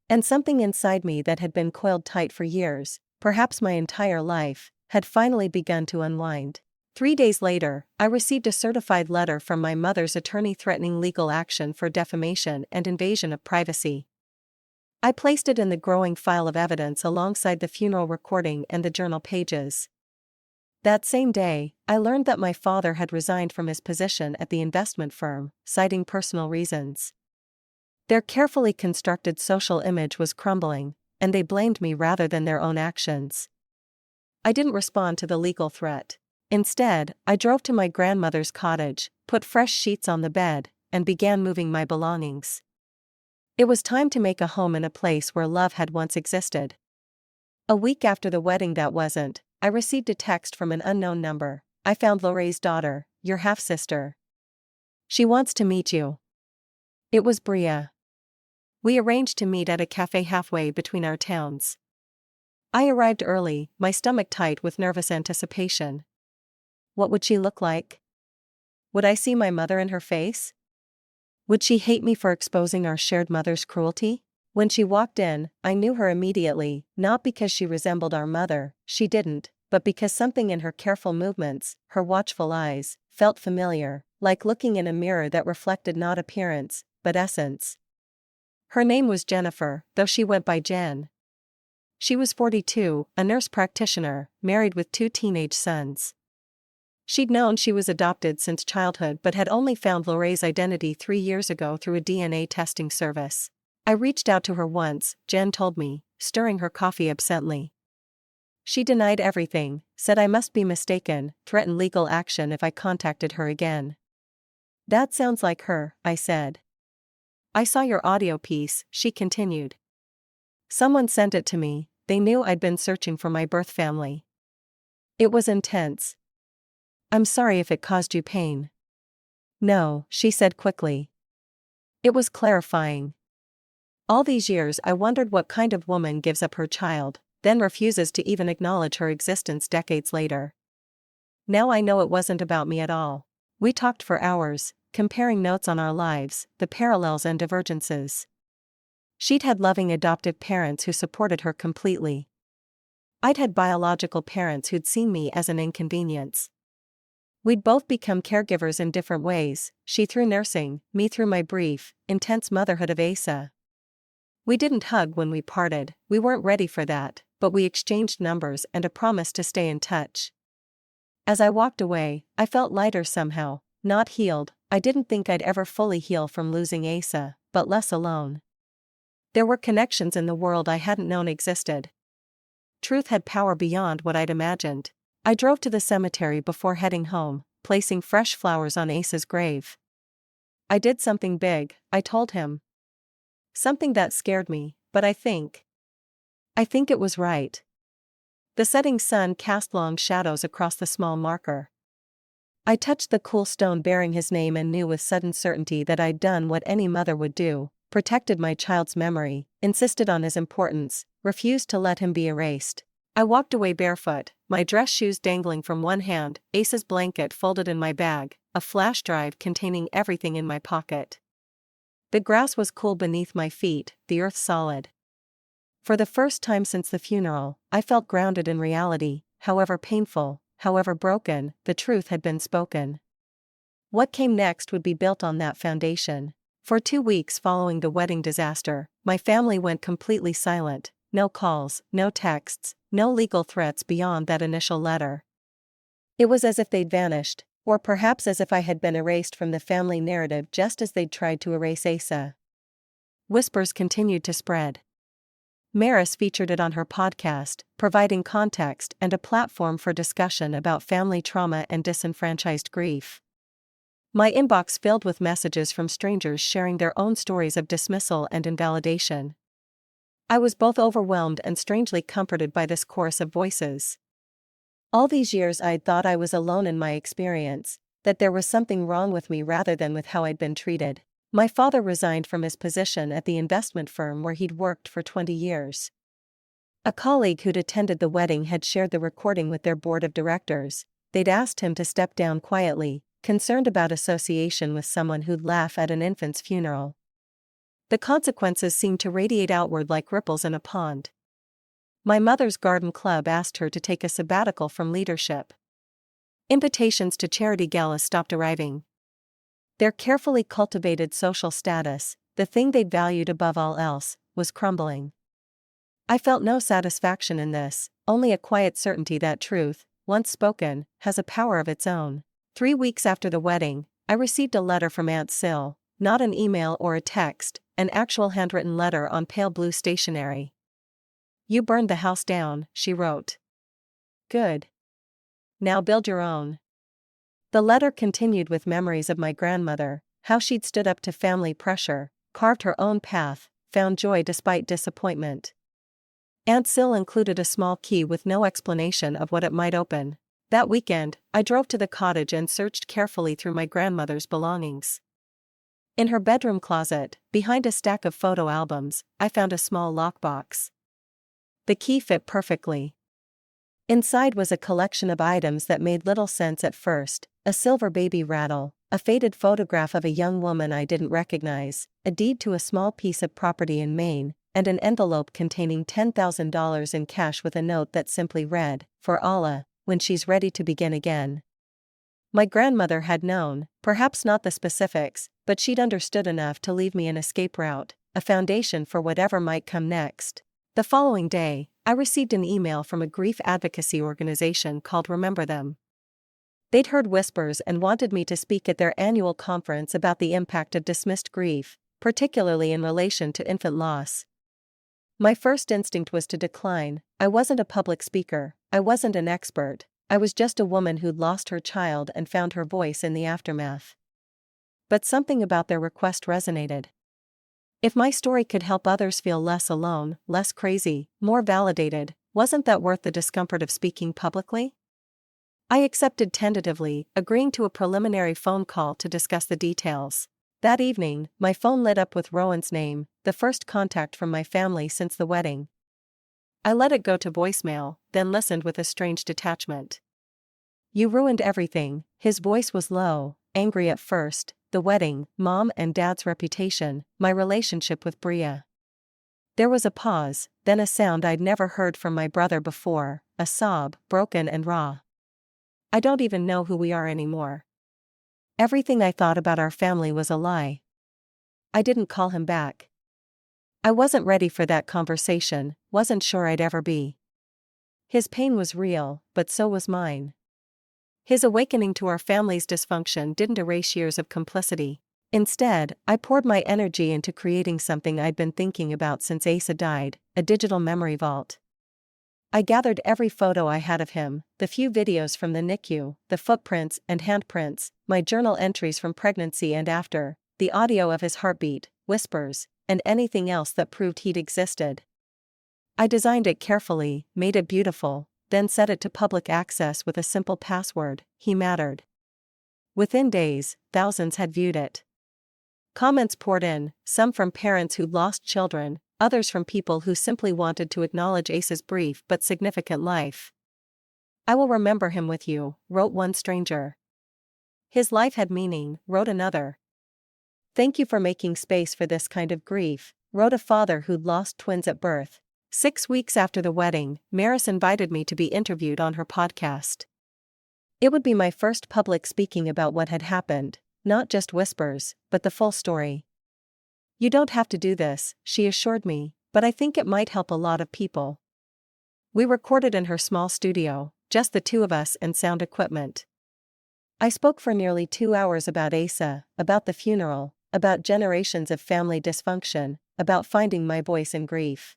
And something inside me that had been coiled tight for years, perhaps my entire life, had finally begun to unwind. 3 days later, I received a certified letter from my mother's attorney threatening legal action for defamation and invasion of privacy. I placed it in the growing file of evidence alongside the funeral recording and the journal pages. That same day, I learned that my father had resigned from his position at the investment firm, citing personal reasons. Their carefully constructed social image was crumbling, and they blamed me rather than their own actions. I didn't respond to the legal threat. Instead, I drove to my grandmother's cottage, put fresh sheets on the bed, and began moving my belongings. It was time to make a home in a place where love had once existed. A week after the wedding I received a text from an unknown number. I found Lorraine's daughter, your half-sister. She wants to meet you. It was Bria. We arranged to meet at a cafe halfway between our towns. I arrived early, my stomach tight with nervous anticipation. What would she look like? Would I see my mother in her face? Would she hate me for exposing our shared mother's cruelty? When she walked in, I knew her immediately, not because she resembled our mother, she didn't, but because something in her careful movements, her watchful eyes, felt familiar, like looking in a mirror that reflected not appearance, but essence. Her name was Jennifer, though she went by Jen. She was 42, a nurse practitioner, married with 2 teenage sons. She'd known she was adopted since childhood but had only found Lorraine's identity 3 years ago through a DNA testing service. I reached out to her once, Jen told me, stirring her coffee absently. She denied everything, said I must be mistaken, threatened legal action if I contacted her again. That sounds like her, I said. I saw your audio piece, she continued. Someone sent it to me, they knew I'd been searching for my birth family. It was intense. I'm sorry if it caused you pain. No, she said quickly. It was clarifying. All these years I wondered what kind of woman gives up her child, then refuses to even acknowledge her existence decades later. Now I know it wasn't about me at all. We talked for hours, comparing notes on our lives, the parallels and divergences. She'd had loving adoptive parents who supported her completely. I'd had biological parents who'd seen me as an inconvenience. We'd both become caregivers in different ways, she through nursing, me through my brief, intense motherhood of Asa. We didn't hug when we parted, we weren't ready for that, but we exchanged numbers and a promise to stay in touch. As I walked away, I felt lighter somehow, not healed. I didn't think I'd ever fully heal from losing Asa, but less alone. There were connections in the world I hadn't known existed. Truth had power beyond what I'd imagined. I drove to the cemetery before heading home, placing fresh flowers on Asa's grave. I did something big, I told him. Something that scared me, but I think it was right. The setting sun cast long shadows across the small marker. I touched the cool stone bearing his name and knew with sudden certainty that I'd done what any mother would do, protected my child's memory, insisted on his importance, refused to let him be erased. I walked away barefoot, my dress shoes dangling from one hand, Asa's blanket folded in my bag, a flash drive containing everything in my pocket. The grass was cool beneath my feet, the earth solid. For the first time since the funeral, I felt grounded in reality, however painful, however broken, the truth had been spoken. What came next would be built on that foundation. For 2 weeks following the wedding disaster, my family went completely silent, no calls, no texts, no legal threats beyond that initial letter. It was as if they'd vanished, or perhaps as if I had been erased from the family narrative just as they'd tried to erase Asa. Whispers continued to spread. Maris featured it on her podcast, providing context and a platform for discussion about family trauma and disenfranchised grief. My inbox filled with messages from strangers sharing their own stories of dismissal and invalidation. I was both overwhelmed and strangely comforted by this chorus of voices. All these years I'd thought I was alone in my experience, that there was something wrong with me rather than with how I'd been treated. My father resigned from his position at the investment firm where he'd worked for 20 years. A colleague who'd attended the wedding had shared the recording with their board of directors. They'd asked him to step down quietly, concerned about association with someone who'd laugh at an infant's funeral. The consequences seemed to radiate outward like ripples in a pond. My mother's garden club asked her to take a sabbatical from leadership. Invitations to charity galas stopped arriving. Their carefully cultivated social status, the thing they'd valued above all else, was crumbling. I felt no satisfaction in this, only a quiet certainty that truth, once spoken, has a power of its own. 3 weeks after the wedding, I received a letter from Aunt Sil, not an email or a text, an actual handwritten letter on pale blue stationery. You burned the house down, she wrote. Good. Now build your own. The letter continued with memories of my grandmother, how she'd stood up to family pressure, carved her own path, found joy despite disappointment. Aunt Sil included a small key with no explanation of what it might open. That weekend, I drove to the cottage and searched carefully through my grandmother's belongings. In her bedroom closet, behind a stack of photo albums, I found a small lockbox. The key fit perfectly. Inside was a collection of items that made little sense at first: a silver baby rattle, a faded photograph of a young woman I didn't recognize, a deed to a small piece of property in Maine, and an envelope containing $10,000 in cash with a note that simply read, "For Allah, when she's ready to begin again." My grandmother had known, perhaps not the specifics, but she'd understood enough to leave me an escape route, a foundation for whatever might come next. The following day, I received an email from a grief advocacy organization called Remember Them. They'd heard whispers and wanted me to speak at their annual conference about the impact of dismissed grief, particularly in relation to infant loss. My first instinct was to decline. I wasn't a public speaker, I wasn't an expert, I was just a woman who'd lost her child and found her voice in the aftermath. But something about their request resonated. If my story could help others feel less alone, less crazy, more validated, wasn't that worth the discomfort of speaking publicly? I accepted tentatively, agreeing to a preliminary phone call to discuss the details. That evening, my phone lit up with Rowan's name, the first contact from my family since the wedding. I let it go to voicemail, then listened with a strange detachment. "You ruined everything." His voice was low, angry at first: the wedding, Mom and Dad's reputation, my relationship with Bria. There was a pause, then a sound I'd never heard from my brother before, a sob, broken and raw. "I don't even know who we are anymore. Everything I thought about our family was a lie." I didn't call him back. I wasn't ready for that conversation, wasn't sure I'd ever be. His pain was real, but so was mine. His awakening to our family's dysfunction didn't erase years of complicity. Instead, I poured my energy into creating something I'd been thinking about since Asa died: a digital memory vault. I gathered every photo I had of him, the few videos from the NICU, the footprints and handprints, my journal entries from pregnancy and after, the audio of his heartbeat, whispers, and anything else that proved he'd existed. I designed it carefully, made it beautiful, then set it to public access with a simple password: "He mattered." Within days, thousands had viewed it. Comments poured in, some from parents who'd lost children, others from people who simply wanted to acknowledge Asa's brief but significant life. "I will remember him with you," wrote one stranger. "His life had meaning," wrote another. "Thank you for making space for this kind of grief," wrote a father who'd lost twins at birth. 6 weeks after the wedding, Maris invited me to be interviewed on her podcast. It would be my first public speaking about what had happened, not just whispers, but the full story. "You don't have to do this," she assured me, "but I think it might help a lot of people." We recorded in her small studio, just the two of us and sound equipment. I spoke for nearly 2 hours about Asa, about the funeral, about generations of family dysfunction, about finding my voice in grief.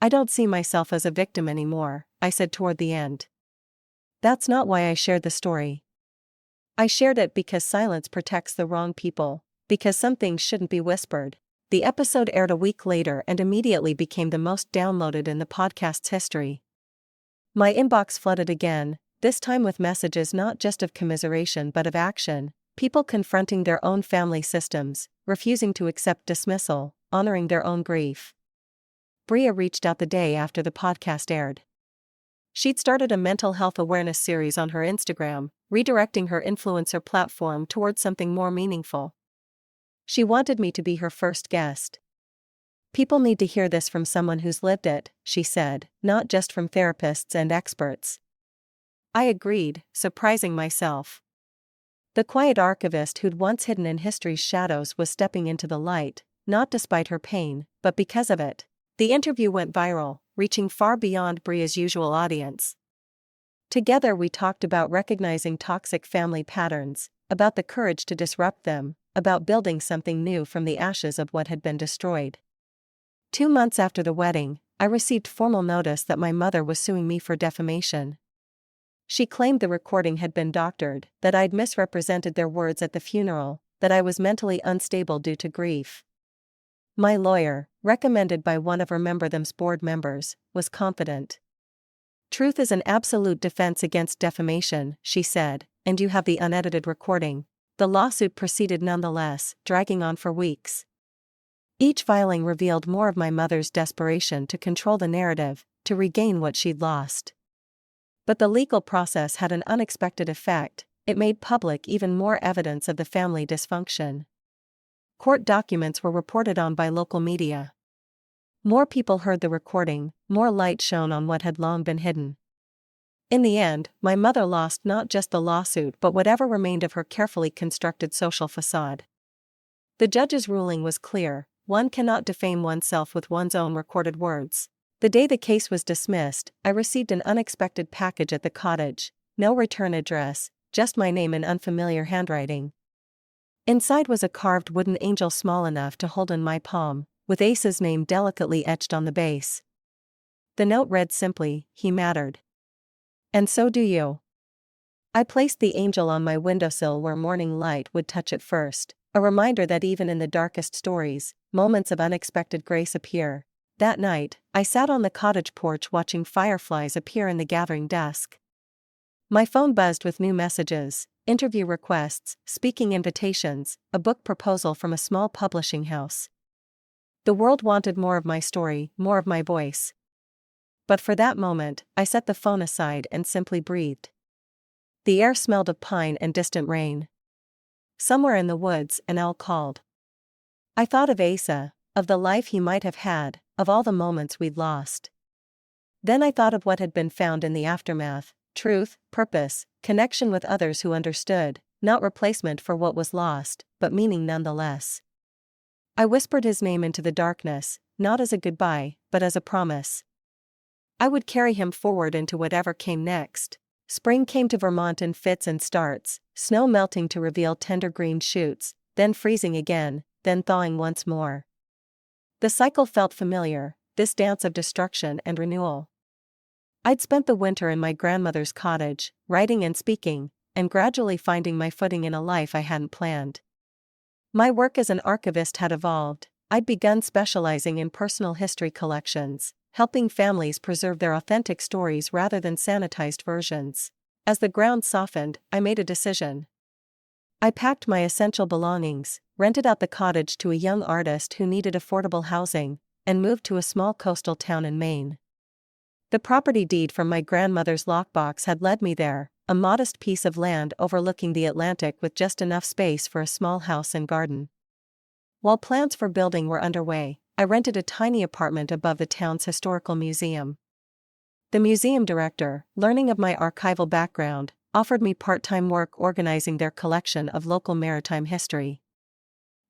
"I don't see myself as a victim anymore," I said toward the end. That's not why I shared the story. I shared it because silence protects the wrong people, because some things shouldn't be whispered. The episode aired a week later and immediately became the most downloaded in the podcast's history. My inbox flooded again, this time with messages not just of commiseration but of action, people confronting their own family systems, refusing to accept dismissal, honoring their own grief. Bria reached out the day after the podcast aired. She'd started a mental health awareness series on her Instagram, redirecting her influencer platform towards something more meaningful. She wanted me to be her first guest. "People need to hear this from someone who's lived it," she said, "not just from therapists and experts." I agreed, surprising myself. The quiet archivist who'd once hidden in history's shadows was stepping into the light, not despite her pain, but because of it. The interview went viral, reaching far beyond Bria's usual audience. Together we talked about recognizing toxic family patterns, about the courage to disrupt them, about building something new from the ashes of what had been destroyed. 2 months after the wedding, I received formal notice that my mother was suing me for defamation. She claimed the recording had been doctored, that I'd misrepresented their words at the funeral, that I was mentally unstable due to grief. My lawyer, recommended by one of Remember Them's board members, was confident. Truth is an absolute defense against defamation, she said, and you have the unedited recording. The lawsuit proceeded nonetheless, dragging on for weeks. Each filing revealed more of my mother's desperation to control the narrative, to regain what she'd lost. But the legal process had an unexpected effect. It made public even more evidence of the family dysfunction. Court documents were reported on by local media. More people heard the recording, more light shone on what had long been hidden. In the end, my mother lost not just the lawsuit but whatever remained of her carefully constructed social facade. The judge's ruling was clear: one cannot defame oneself with one's own recorded words. The day the case was dismissed, I received an unexpected package at the cottage. No return address, just my name in unfamiliar handwriting. Inside was a carved wooden angel small enough to hold in my palm, with Ace's name delicately etched on the base. The note read simply, "He mattered. And so do you." I placed the angel on my windowsill where morning light would touch it first, a reminder that even in the darkest stories, moments of unexpected grace appear. That night, I sat on the cottage porch watching fireflies appear in the gathering dusk. My phone buzzed with new messages, interview requests, speaking invitations, a book proposal from a small publishing house. The world wanted more of my story, more of my voice. But for that moment, I set the phone aside and simply breathed. The air smelled of pine and distant rain. Somewhere in the woods, an owl called. I thought of Asa, of the life he might have had, of all the moments we'd lost. Then I thought of what had been found in the aftermath: truth, purpose, connection with others who understood, not replacement for what was lost, but meaning nonetheless. I whispered his name into the darkness, not as a goodbye, but as a promise. I would carry him forward into whatever came next. Spring came to Vermont in fits and starts, snow melting to reveal tender green shoots, then freezing again, then thawing once more. The cycle felt familiar, this dance of destruction and renewal. I'd spent the winter in my grandmother's cottage, writing and speaking, and gradually finding my footing in a life I hadn't planned. My work as an archivist had evolved. I'd begun specializing in personal history collections, helping families preserve their authentic stories rather than sanitized versions. As the ground softened, I made a decision. I packed my essential belongings, rented out the cottage to a young artist who needed affordable housing, and moved to a small coastal town in Maine. The property deed from my grandmother's lockbox had led me there, a modest piece of land overlooking the Atlantic with just enough space for a small house and garden. While plans for building were underway, I rented a tiny apartment above the town's historical museum. The museum director, learning of my archival background, offered me part-time work organizing their collection of local maritime history.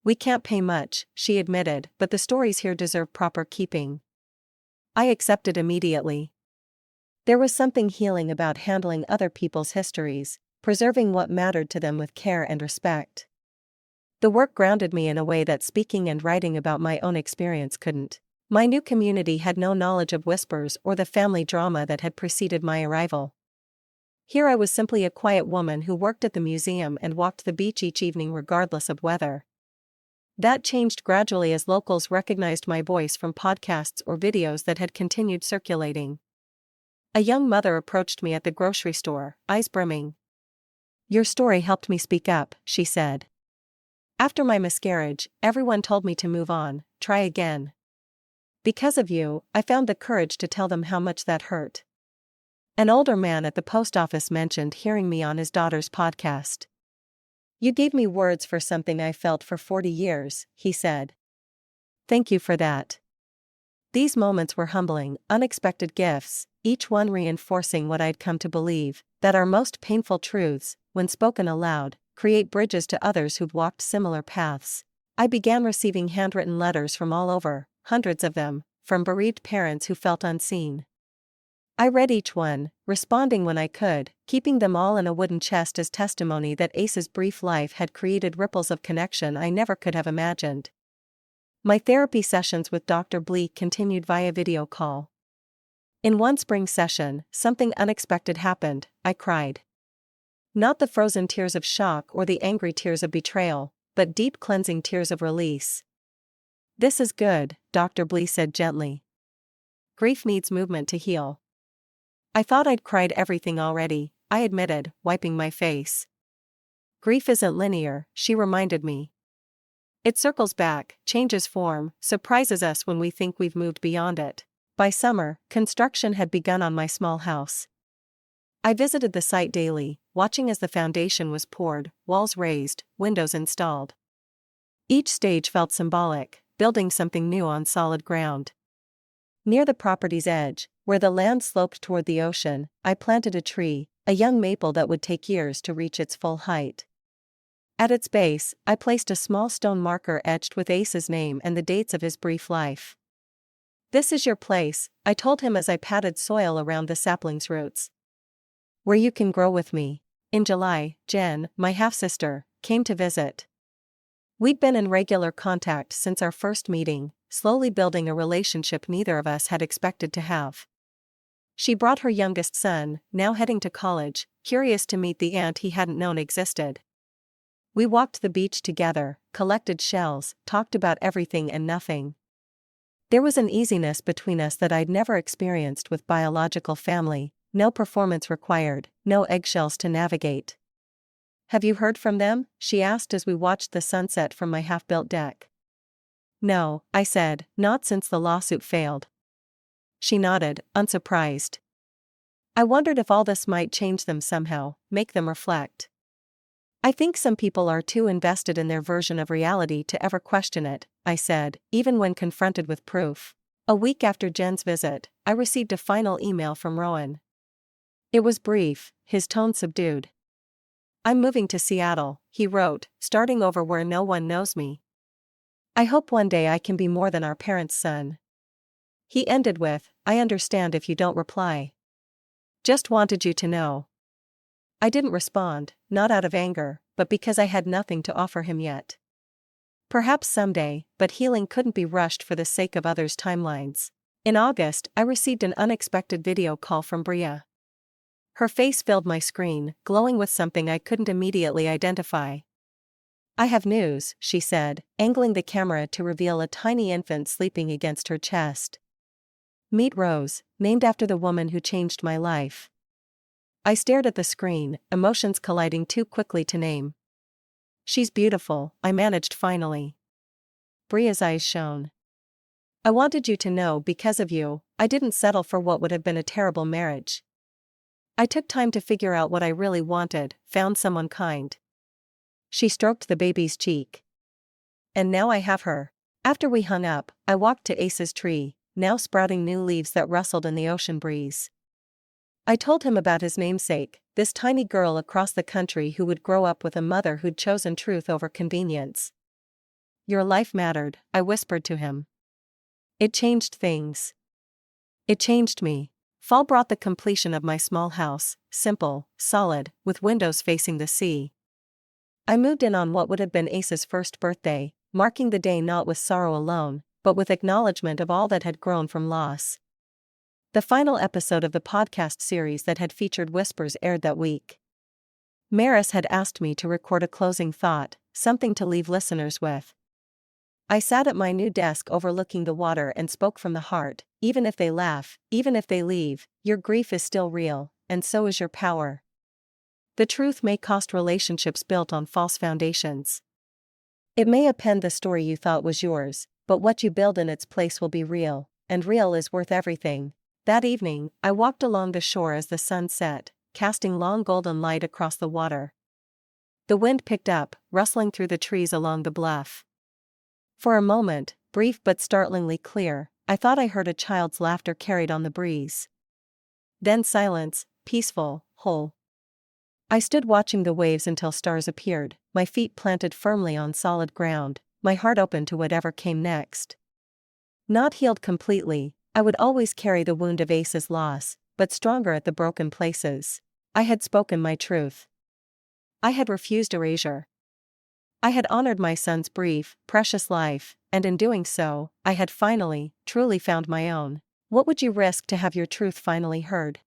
"We can't pay much," she admitted, "but the stories here deserve proper keeping." I accepted immediately. There was something healing about handling other people's histories, preserving what mattered to them with care and respect. The work grounded me in a way that speaking and writing about my own experience couldn't. My new community had no knowledge of whispers or the family drama that had preceded my arrival. Here I was simply a quiet woman who worked at the museum and walked the beach each evening regardless of weather. That changed gradually as locals recognized my voice from podcasts or videos that had continued circulating. A young mother approached me at the grocery store, eyes brimming. "Your story helped me speak up," she said. "After my miscarriage, everyone told me to move on, try again. Because of you, I found the courage to tell them how much that hurt." An older man at the post office mentioned hearing me on his daughter's podcast. "You gave me words for something I felt for 40 years, he said. "Thank you for that." These moments were humbling, unexpected gifts, each one reinforcing what I'd come to believe, that our most painful truths, when spoken aloud, create bridges to others who've walked similar paths. I began receiving handwritten letters from all over, hundreds of them, from bereaved parents who felt unseen. I read each one, responding when I could, keeping them all in a wooden chest as testimony that Ace's brief life had created ripples of connection I never could have imagined. My therapy sessions with Dr. Bleak continued via video call. In one spring session, something unexpected happened. I cried. Not the frozen tears of shock or the angry tears of betrayal, but deep cleansing tears of release. This is good, Dr. Blee said gently. Grief needs movement to heal. I thought I'd cried everything already, I admitted, wiping my face. Grief isn't linear, she reminded me. It circles back, changes form, surprises us when we think we've moved beyond it. By summer, construction had begun on my small house. I visited the site daily, watching as the foundation was poured, walls raised, windows installed. Each stage felt symbolic, building something new on solid ground. Near the property's edge, where the land sloped toward the ocean, I planted a tree, a young maple that would take years to reach its full height. At its base, I placed a small stone marker etched with Ace's name and the dates of his brief life. This is your place, I told him as I patted soil around the sapling's roots. Where you can grow with me. In July, Jen, my half-sister, came to visit. We'd been in regular contact since our first meeting, slowly building a relationship neither of us had expected to have. She brought her youngest son, now heading to college, curious to meet the aunt he hadn't known existed. We walked the beach together, collected shells, talked about everything and nothing. There was an easiness between us that I'd never experienced with biological family, no performance required, no eggshells to navigate. Have you heard from them? She asked as we watched the sunset from my half-built deck. No, I said, not since the lawsuit failed. She nodded, unsurprised. I wondered if all this might change them somehow, make them reflect. I think some people are too invested in their version of reality to ever question it, I said, even when confronted with proof. A week after Jen's visit, I received a final email from Rowan. It was brief, his tone subdued. I'm moving to Seattle, he wrote, starting over where no one knows me. I hope one day I can be more than our parents' son. He ended with, I understand if you don't reply. Just wanted you to know. I didn't respond, not out of anger, but because I had nothing to offer him yet. Perhaps someday, but healing couldn't be rushed for the sake of others' timelines. In August, I received an unexpected video call from Bria. Her face filled my screen, glowing with something I couldn't immediately identify. I have news, she said, angling the camera to reveal a tiny infant sleeping against her chest. Meet Rose, named after the woman who changed my life. I stared at the screen, emotions colliding too quickly to name. She's beautiful, I managed finally. Bria's eyes shone. I wanted you to know because of you, I didn't settle for what would have been a terrible marriage. I took time to figure out what I really wanted, found someone kind. She stroked the baby's cheek. And now I have her. After we hung up, I walked to Ace's tree, now sprouting new leaves that rustled in the ocean breeze. I told him about his namesake, this tiny girl across the country who would grow up with a mother who'd chosen truth over convenience. Your life mattered, I whispered to him. It changed things. It changed me. Fall brought the completion of my small house, simple, solid, with windows facing the sea. I moved in on what would have been Ace's first birthday, marking the day not with sorrow alone, but with acknowledgement of all that had grown from loss. The final episode of the podcast series that had featured whispers aired that week. Maris had asked me to record a closing thought, something to leave listeners with. I sat at my new desk overlooking the water and spoke from the heart. Even if they laugh, even if they leave, your grief is still real, and so is your power. The truth may cost relationships built on false foundations. It may append the story you thought was yours, but what you build in its place will be real, and real is worth everything. That evening, I walked along the shore as the sun set, casting long golden light across the water. The wind picked up, rustling through the trees along the bluff. For a moment, brief but startlingly clear, I thought I heard a child's laughter carried on the breeze. Then silence, peaceful, whole. I stood watching the waves until stars appeared, my feet planted firmly on solid ground, my heart open to whatever came next. Not healed completely, I would always carry the wound of Ace's loss, but stronger at the broken places. I had spoken my truth. I had refused erasure. I had honored my son's brief, precious life, and in doing so, I had finally, truly found my own. What would you risk to have your truth finally heard?